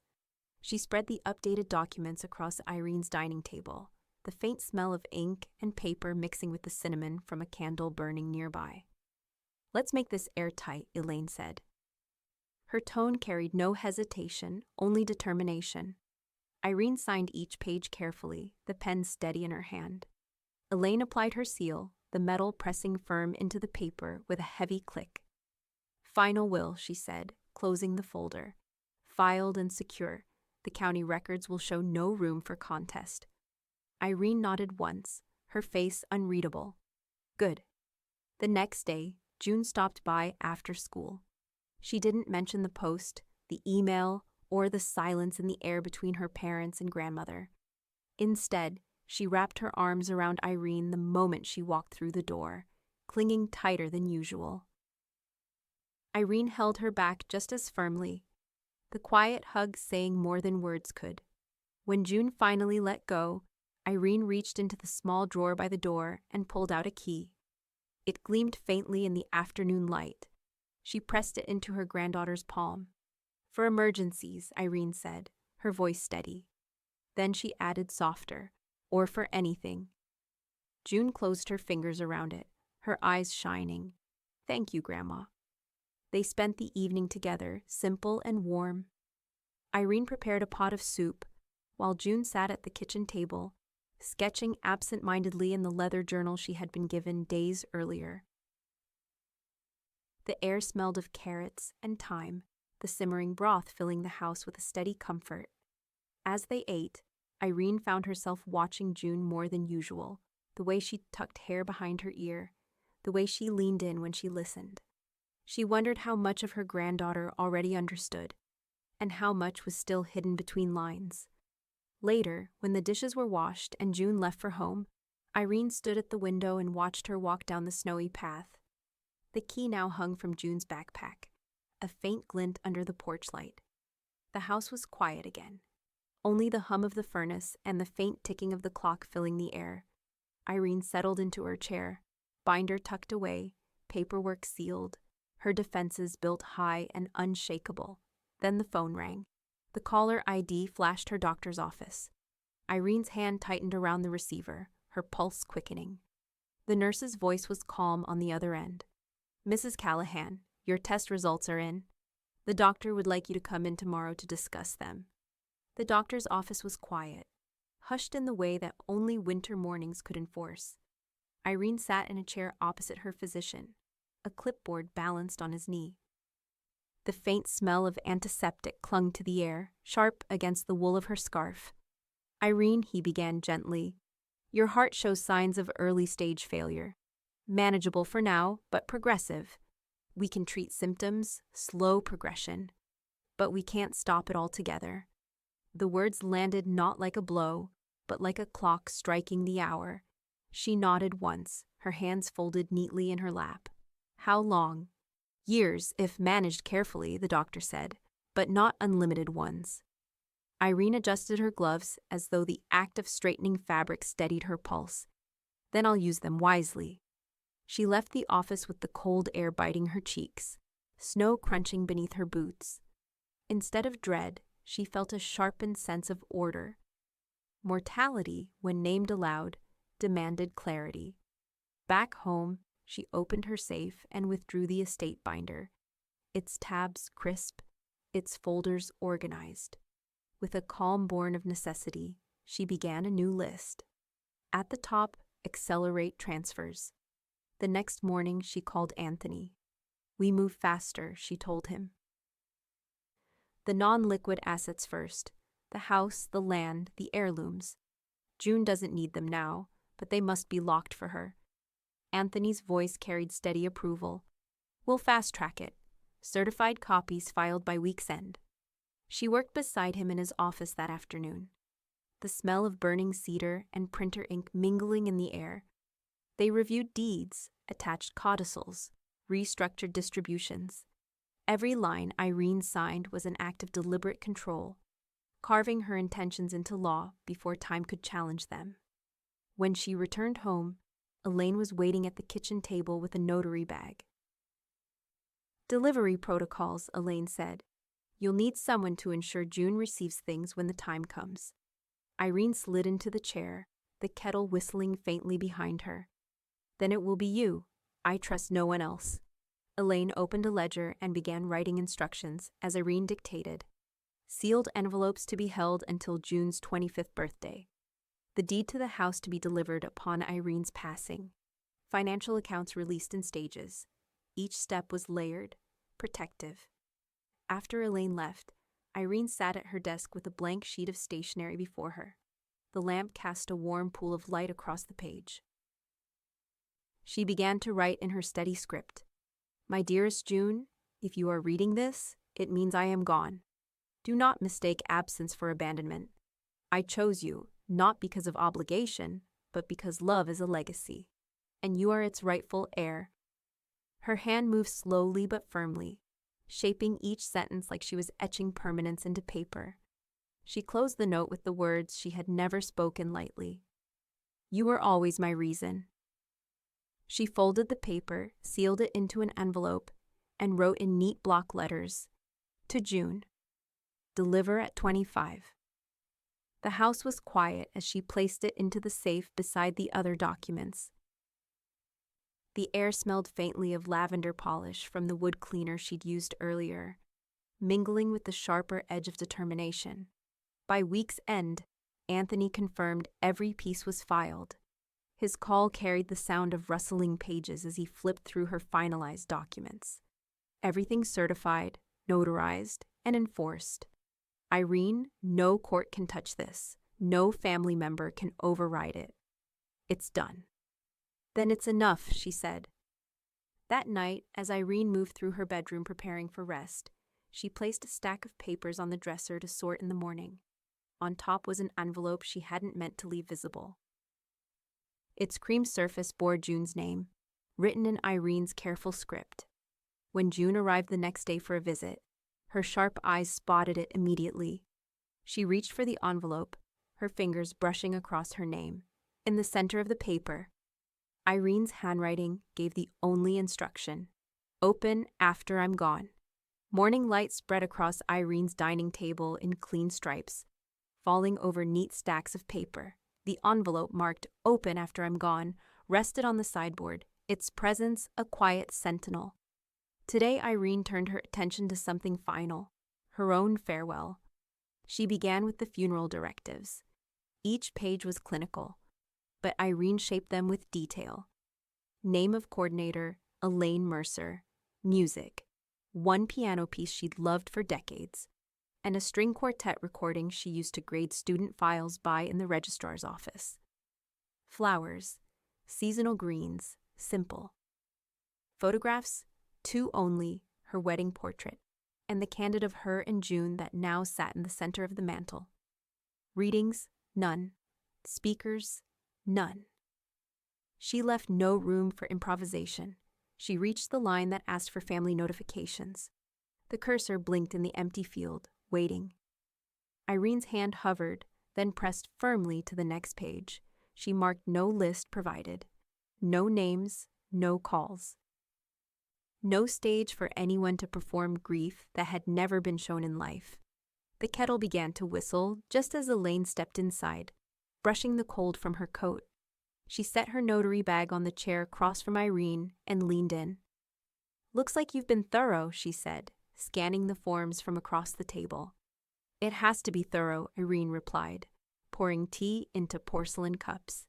She spread the updated documents across Irene's dining table, the faint smell of ink and paper mixing with the cinnamon from a candle burning nearby. "Let's make this airtight," Elaine said. Her tone carried no hesitation, only determination. Irene signed each page carefully, the pen steady in her hand. Elaine applied her seal, the metal pressing firm into the paper with a heavy click. "Final will," she said, closing the folder. "Filed and secure. The county records will show no room for contest." Irene nodded once, her face unreadable. "Good." The next day, June stopped by after school. She didn't mention the post, the email, or the silence in the air between her parents and grandmother. Instead, she wrapped her arms around Irene the moment she walked through the door, clinging tighter than usual. Irene held her back just as firmly, the quiet hug saying more than words could. When June finally let go, Irene reached into the small drawer by the door and pulled out a key. It gleamed faintly in the afternoon light. She pressed it into her granddaughter's palm. "For emergencies," Irene said, her voice steady. Then she added softer, "or for anything." June closed her fingers around it, her eyes shining. "Thank you, Grandma." They spent the evening together, simple and warm. Irene prepared a pot of soup, while June sat at the kitchen table, sketching absent-mindedly in the leather journal she had been given days earlier. The air smelled of carrots and thyme, the simmering broth filling the house with a steady comfort. As they ate, Irene found herself watching June more than usual, the way she tucked hair behind her ear, the way she leaned in when she listened. She wondered how much of her granddaughter already understood, and how much was still hidden between lines. Later, when the dishes were washed and June left for home, Irene stood at the window and watched her walk down the snowy path. The key now hung from June's backpack, a faint glint under the porch light. The house was quiet again. Only the hum of the furnace and the faint ticking of the clock filling the air. Irene settled into her chair, binder tucked away, paperwork sealed, her defenses built high and unshakable. Then the phone rang. The caller ID flashed her doctor's office. Irene's hand tightened around the receiver, her pulse quickening. The nurse's voice was calm on the other end. "Mrs. Callahan, your test results are in. The doctor would like you to come in tomorrow to discuss them." The doctor's office was quiet, hushed in the way that only winter mornings could enforce. Irene sat in a chair opposite her physician, a clipboard balanced on his knee. The faint smell of antiseptic clung to the air, sharp against the wool of her scarf. "Irene," he began gently, "your heart shows signs of early-stage failure. Manageable for now, but progressive. We can treat symptoms, slow progression. But we can't stop it altogether." The words landed not like a blow, but like a clock striking the hour. She nodded once, her hands folded neatly in her lap. "How long?" "Years, if managed carefully," the doctor said, "but not unlimited ones." Irene adjusted her gloves as though the act of straightening fabric steadied her pulse. "Then I'll use them wisely." She left the office with the cold air biting her cheeks, snow crunching beneath her boots. Instead of dread, she felt a sharpened sense of order. Mortality, when named aloud, demanded clarity. Back home, she opened her safe and withdrew the estate binder, its tabs crisp, its folders organized. With a calm born of necessity, she began a new list. At the top, accelerate transfers. The next morning, she called Anthony. "We move faster," she told him. The non-liquid assets first. The house, the land, the heirlooms. June doesn't need them now, but they must be locked for her. Anthony's voice carried steady approval. "We'll fast-track it. Certified copies filed by week's end." She worked beside him in his office that afternoon, the smell of burning cedar and printer ink mingling in the air. They reviewed deeds, attached codicils, restructured distributions. Every line Irene signed was an act of deliberate control, carving her intentions into law before time could challenge them. When she returned home, Elaine was waiting at the kitchen table with a notary bag. "Delivery protocols," Elaine said. "You'll need someone to ensure June receives things when the time comes." Irene slid into the chair, the kettle whistling faintly behind her. "Then it will be you. I trust no one else." Elaine opened a ledger and began writing instructions as Irene dictated. Sealed envelopes to be held until June's 25th birthday. The deed to the house to be delivered upon Irene's passing. Financial accounts released in stages. Each step was layered, protective. After Elaine left, Irene sat at her desk with a blank sheet of stationery before her. The lamp cast a warm pool of light across the page. She began to write in her steady script. "My dearest June, if you are reading this, it means I am gone. Do not mistake absence for abandonment. I chose you, not because of obligation, but because love is a legacy, and you are its rightful heir." Her hand moved slowly but firmly, shaping each sentence like she was etching permanence into paper. She closed the note with the words she had never spoken lightly. "You were always my reason." She folded the paper, sealed it into an envelope, and wrote in neat block letters, "To June. Deliver at 25." The house was quiet as she placed it into the safe beside the other documents. The air smelled faintly of lavender polish from the wood cleaner she'd used earlier, mingling with the sharper edge of determination. By week's end, Anthony confirmed every piece was filed. His call carried the sound of rustling pages as he flipped through her finalized documents. Everything certified, notarized, and enforced. Irene, no court can touch this. No family member can override it. It's done. Then it's enough, she said. That night, as Irene moved through her bedroom preparing for rest, she placed a stack of papers on the dresser to sort in the morning. On top was an envelope she hadn't meant to leave visible. Its cream surface bore June's name, written in Irene's careful script. When June arrived the next day for a visit, her sharp eyes spotted it immediately. She reached for the envelope, her fingers brushing across her name. In the center of the paper, Irene's handwriting gave the only instruction: open after I'm gone. Morning light spread across Irene's dining table in clean stripes, falling over neat stacks of paper. The envelope marked open after I'm gone rested on the sideboard, its presence a quiet sentinel. Today Irene turned her attention to something final, her own farewell. She began with the funeral directives. Each page was clinical, but Irene shaped them with detail. Name of coordinator, Elaine Mercer. Music, one piano piece she'd loved for decades, and a string quartet recording she used to grade student files by in the registrar's office. Flowers, seasonal greens, simple. Photographs, 2 only, her wedding portrait, and the candid of her and June that now sat in the center of the mantel. Readings, none. Speakers, none. She left no room for improvisation. She reached the line that asked for family notifications. The cursor blinked in the empty field, waiting. Irene's hand hovered, then pressed firmly to the next page. She marked no list provided. No names, no calls. No stage for anyone to perform grief that had never been shown in life. The kettle began to whistle just as Elaine stepped inside, brushing the cold from her coat. She set her notary bag on the chair across from Irene and leaned in. "Looks like you've been thorough," she said, scanning the forms from across the table. "It has to be thorough," Irene replied, pouring tea into porcelain cups.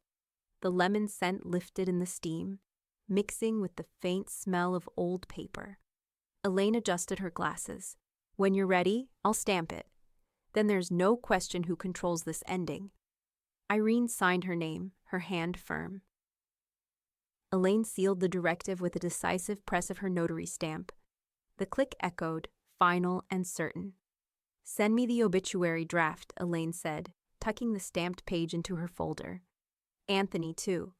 The lemon scent lifted in the steam, mixing with the faint smell of old paper. Elaine adjusted her glasses. "When you're ready, I'll stamp it. Then there's no question who controls this ending." Irene signed her name, her hand firm. Elaine sealed the directive with a decisive press of her notary stamp. The click echoed, final and certain. "Send me the obituary draft," Elaine said, tucking the stamped page into her folder. "Anthony, too.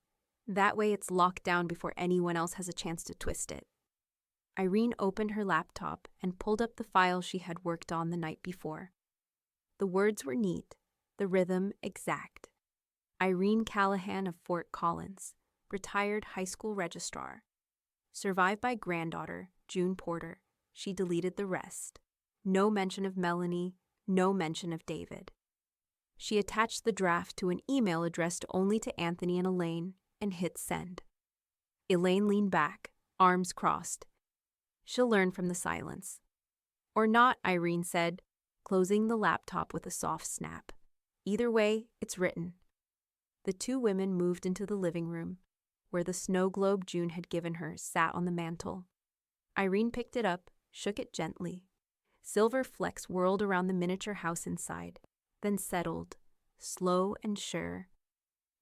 That way it's locked down before anyone else has a chance to twist it." Irene opened her laptop and pulled up the file she had worked on the night before. The words were neat, the rhythm exact. Irene Callahan of Fort Collins, retired high school registrar. Survived by granddaughter, June Porter. She deleted the rest. No mention of Melanie, no mention of David. She attached the draft to an email addressed only to Anthony and Elaine and hit send. Elaine leaned back, arms crossed. She'll learn from the silence. "Or not," Irene said, closing the laptop with a soft snap. "Either way, it's written." The 2 women moved into the living room, where the snow globe June had given her sat on the mantel. Irene picked it up, shook it gently. Silver flecks whirled around the miniature house inside, then settled, slow and sure.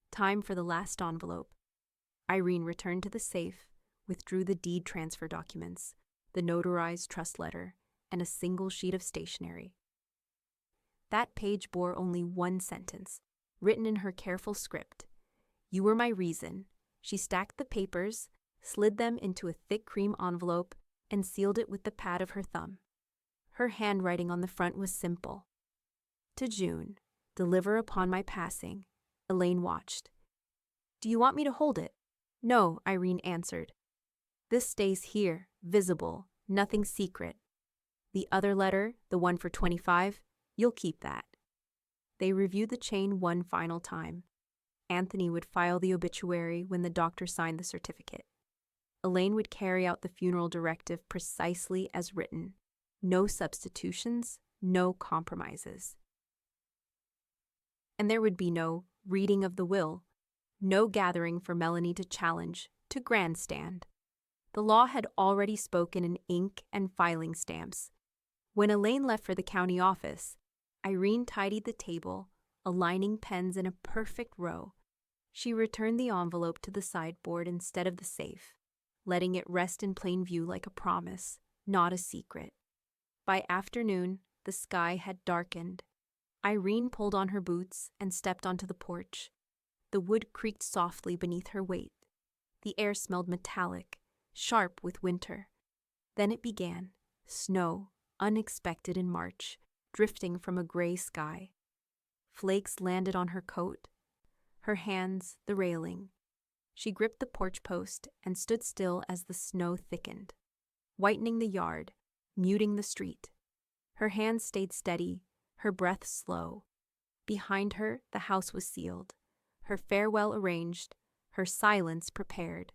Time for the last envelope. Irene returned to the safe, withdrew the deed transfer documents, the notarized trust letter, and a single sheet of stationery. That page bore only one sentence, written in her careful script. "You were my reason." She stacked the papers, slid them into a thick cream envelope, and sealed it with the pad of her thumb. Her handwriting on the front was simple. "To June, deliver upon my passing." Elaine watched. "Do you want me to hold it?" "No," Irene answered. "This stays here, visible, nothing secret. The other letter, the one for 25, you'll keep that." They reviewed the chain one final time. Anthony would file the obituary when the doctor signed the certificate. Elaine would carry out the funeral directive precisely as written. No substitutions, no compromises. And there would be no reading of the will, no gathering for Melanie to challenge, to grandstand. The law had already spoken in ink and filing stamps. When Elaine left for the county office, Irene tidied the table, aligning pens in a perfect row. She returned the envelope to the sideboard instead of the safe, letting it rest in plain view like a promise, not a secret. By afternoon, the sky had darkened. Irene pulled on her boots and stepped onto the porch. The wood creaked softly beneath her weight. The air smelled metallic, sharp with winter. Then it began, snow, unexpected in March, drifting from a gray sky. Flakes landed on her coat, her hands the railing. She gripped the porch post and stood still as the snow thickened, whitening the yard, muting the street. Her hands stayed steady, her breath slow. Behind her, the house was sealed, her farewell arranged, her silence prepared.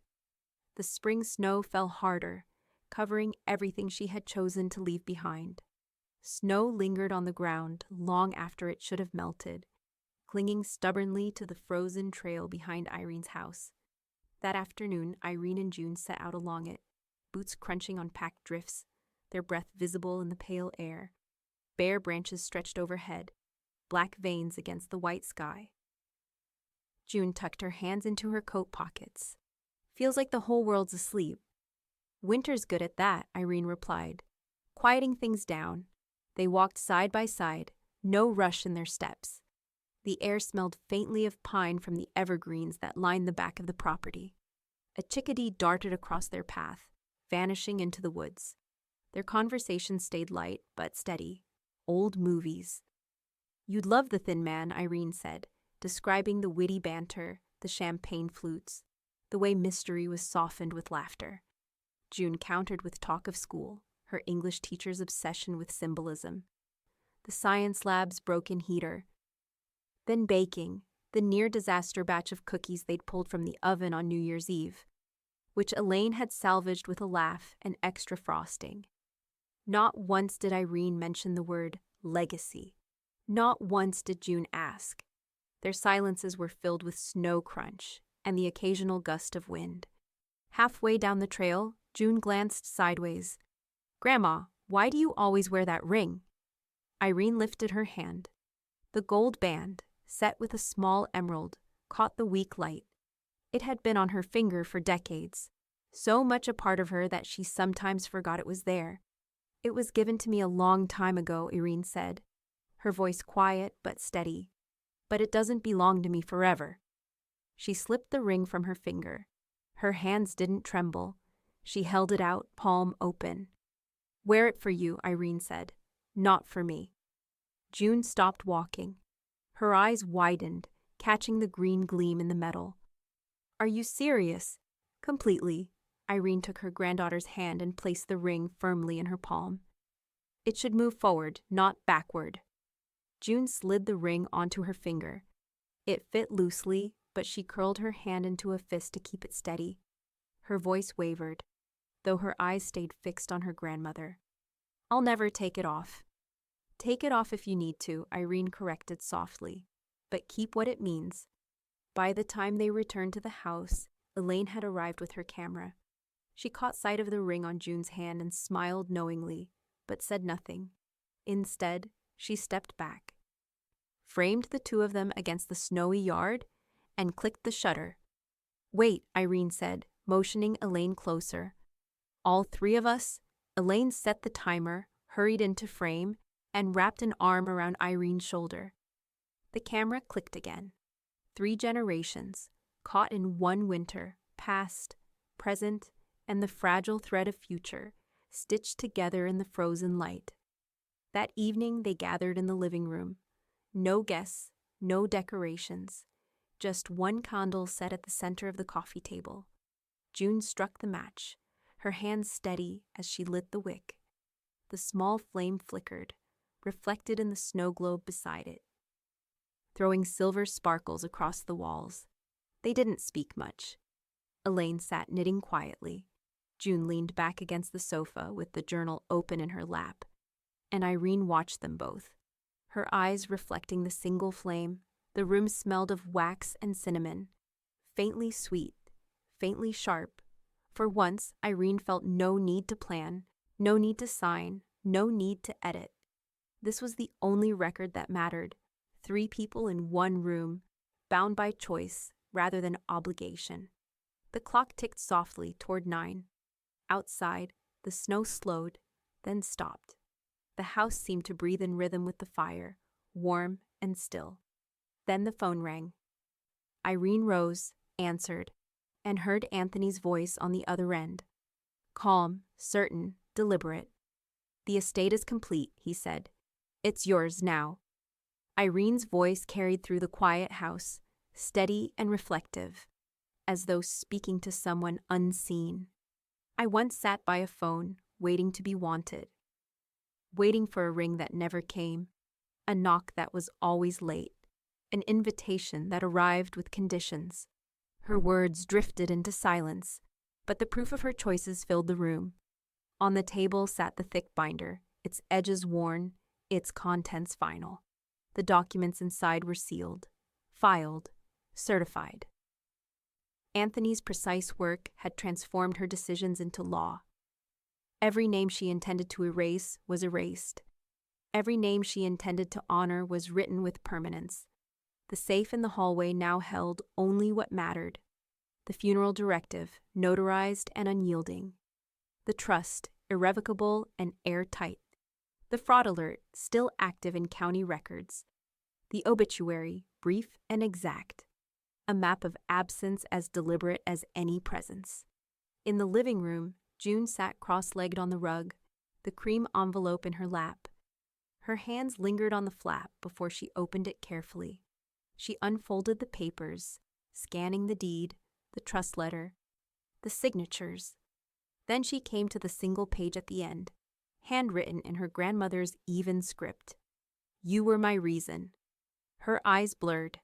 The spring snow fell harder, covering everything she had chosen to leave behind. Snow lingered on the ground long after it should have melted, clinging stubbornly to the frozen trail behind Irene's house. That afternoon, Irene and June set out along it, boots crunching on packed drifts, their breath visible in the pale air. Bare branches stretched overhead, black veins against the white sky. June tucked her hands into her coat pockets. Feels like the whole world's asleep. Winter's good at that, Irene replied, quieting things down. They walked side by side, no rush in their steps. The air smelled faintly of pine from the evergreens that lined the back of the property. A chickadee darted across their path, vanishing into the woods. Their conversation stayed light but steady. Old movies. You'd love The Thin Man, Irene said, describing the witty banter, the champagne flutes, the way mystery was softened with laughter. June countered with talk of school, her English teacher's obsession with symbolism, the science lab's broken heater, then baking, the near-disaster batch of cookies they'd pulled from the oven on New Year's Eve, which Elaine had salvaged with a laugh and extra frosting. Not once did Irene mention the word legacy. Not once did June ask. Their silences were filled with snow crunch and the occasional gust of wind. Halfway down the trail, June glanced sideways. "Grandma, why do you always wear that ring?" Irene lifted her hand. The gold band, set with a small emerald, caught the weak light. It had been on her finger for decades, so much a part of her that she sometimes forgot it was there. "It was given to me a long time ago," Irene said, her voice quiet but steady. "But it doesn't belong to me forever." She slipped the ring from her finger. Her hands didn't tremble. She held it out, palm open. "Wear it for you," Irene said. "Not for me." June stopped walking. Her eyes widened, catching the green gleam in the metal. "Are you serious?" "Completely." Irene took her granddaughter's hand and placed the ring firmly in her palm. "It should move forward, not backward." June slid the ring onto her finger. It fit loosely, but she curled her hand into a fist to keep it steady. Her voice wavered, though her eyes stayed fixed on her grandmother. "I'll never take it off." "Take it off if you need to," Irene corrected softly, "but keep what it means." By the time they returned to the house, Elaine had arrived with her camera. She caught sight of the ring on June's hand and smiled knowingly, but said nothing. Instead, she stepped back, framed the two of them against the snowy yard, and clicked the shutter. "Wait," Irene said, motioning Elaine closer. "All three of us?" Elaine set the timer, hurried into frame, and wrapped an arm around Irene's shoulder. The camera clicked again. 3 generations, caught in one winter, past, present, and the fragile thread of future, stitched together in the frozen light. That evening they gathered in the living room. No guests, no decorations, just one candle set at the center of the coffee table. June struck the match, her hands steady as she lit the wick. The small flame flickered, reflected in the snow globe beside it. throwing silver sparkles across the walls. They didn't speak much. Elaine sat knitting quietly. June leaned back against the sofa with the journal open in her lap, and Irene watched them both. Her eyes reflecting the single flame, the room smelled of wax and cinnamon, faintly sweet, faintly sharp. For once, Irene felt no need to plan, no need to sign, no need to edit. This was the only record that mattered. 3 people in one room, bound by choice rather than obligation. The clock ticked softly toward 9. Outside, the snow slowed, then stopped. The house seemed to breathe in rhythm with the fire, warm and still. Then the phone rang. Irene rose, answered, and heard Anthony's voice on the other end. Calm, certain, deliberate. "The estate is complete," he said. "It's yours now." Irene's voice carried through the quiet house, steady and reflective, as though speaking to someone unseen. I once sat by a phone, waiting to be wanted. Waiting for a ring that never came, a knock that was always late, an invitation that arrived with conditions. Her words drifted into silence, but the proof of her choices filled the room. On the table sat the thick binder, its edges worn, its contents final. The documents inside were sealed, filed, certified. Anthony's precise work had transformed her decisions into law. Every name she intended to erase was erased. Every name she intended to honor was written with permanence. The safe in the hallway now held only what mattered. The funeral directive, notarized and unyielding. The trust, irrevocable and airtight. The fraud alert, still active in county records. The obituary, brief and exact. A map of absence as deliberate as any presence. In the living room, June sat cross-legged on the rug, the cream envelope in her lap. Her hands lingered on the flap before she opened it carefully. She unfolded the papers, scanning the deed, the trust letter, the signatures. Then she came to the single page at the end, handwritten in her grandmother's even script. "You were my reason." Her eyes blurred.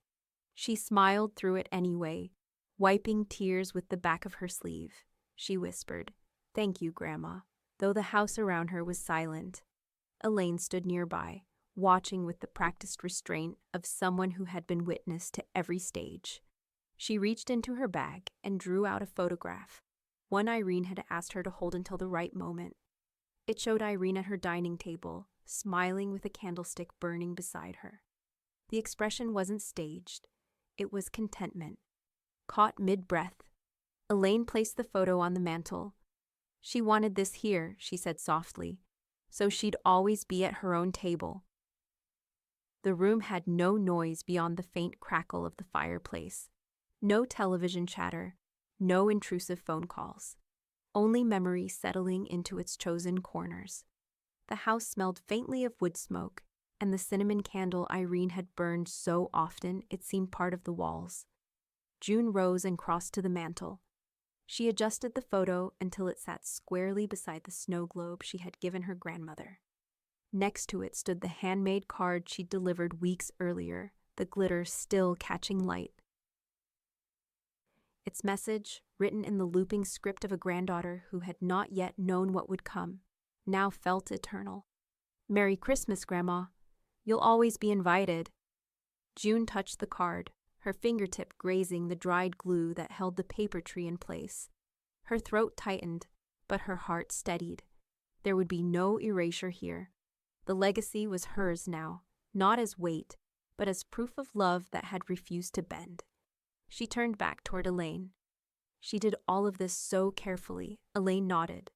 She smiled through it anyway, wiping tears with the back of her sleeve. She whispered, "Thank you, Grandma," though the house around her was silent. Elaine stood nearby, watching with the practiced restraint of someone who had been witness to every stage. She reached into her bag and drew out a photograph, one Irene had asked her to hold until the right moment. It showed Irene at her dining table, smiling with a candlestick burning beside her. The expression wasn't staged. It was contentment. Caught mid-breath, Elaine placed the photo on the mantel. She wanted this here, she said softly, so she'd always be at her own table. The room had no noise beyond the faint crackle of the fireplace. No television chatter, no intrusive phone calls. Only memory settling into its chosen corners. The house smelled faintly of wood smoke, and the cinnamon candle Irene had burned so often it seemed part of the walls. June rose and crossed to the mantel. She adjusted the photo until it sat squarely beside the snow globe she had given her grandmother. Next to it stood the handmade card she'd delivered weeks earlier, the glitter still catching light. Its message, written in the looping script of a granddaughter who had not yet known what would come, now felt eternal. "Merry Christmas, Grandma. You'll always be invited." June touched the card, her fingertip grazing the dried glue that held the paper tree in place. Her throat tightened, but her heart steadied. There would be no erasure here. The legacy was hers now, not as weight, but as proof of love that had refused to bend. She turned back toward Elaine. She did all of this so carefully. Elaine nodded.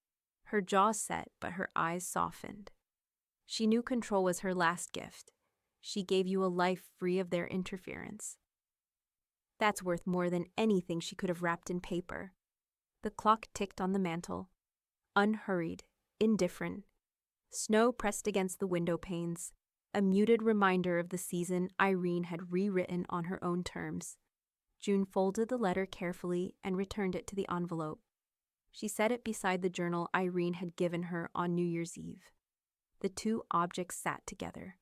Her jaw set, but her eyes softened. She knew control was her last gift. She gave you a life free of their interference. That's worth more than anything she could have wrapped in paper. The clock ticked on the mantel. Unhurried, indifferent. Snow pressed against the window panes, a muted reminder of the season Irene had rewritten on her own terms. June folded the letter carefully and returned it to the envelope. She set it beside the journal Irene had given her on New Year's Eve. The two objects sat together,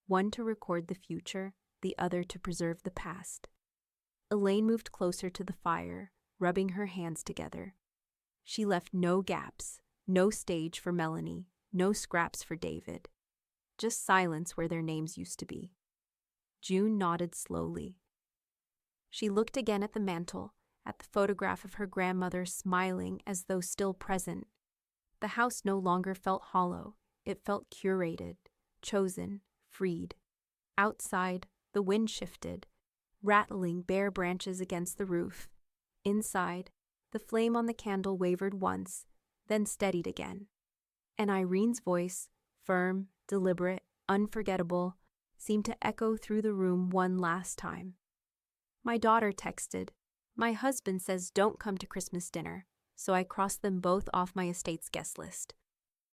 one to record the future, the other to preserve the past. Elaine moved closer to the fire, rubbing her hands together. She left no gaps, no stage for Melanie, no scraps for David. Just silence where their names used to be. June nodded slowly. She looked again at the mantel, at the photograph of her grandmother smiling as though still present. The house no longer felt hollow. It felt curated, chosen, freed. Outside, the wind shifted, rattling bare branches against the roof. Inside, the flame on the candle wavered once, then steadied again. And Irene's voice, firm, deliberate, unforgettable, seemed to echo through the room one last time. My daughter texted, "My husband says don't come to Christmas dinner, so I crossed them both off my estate's guest list.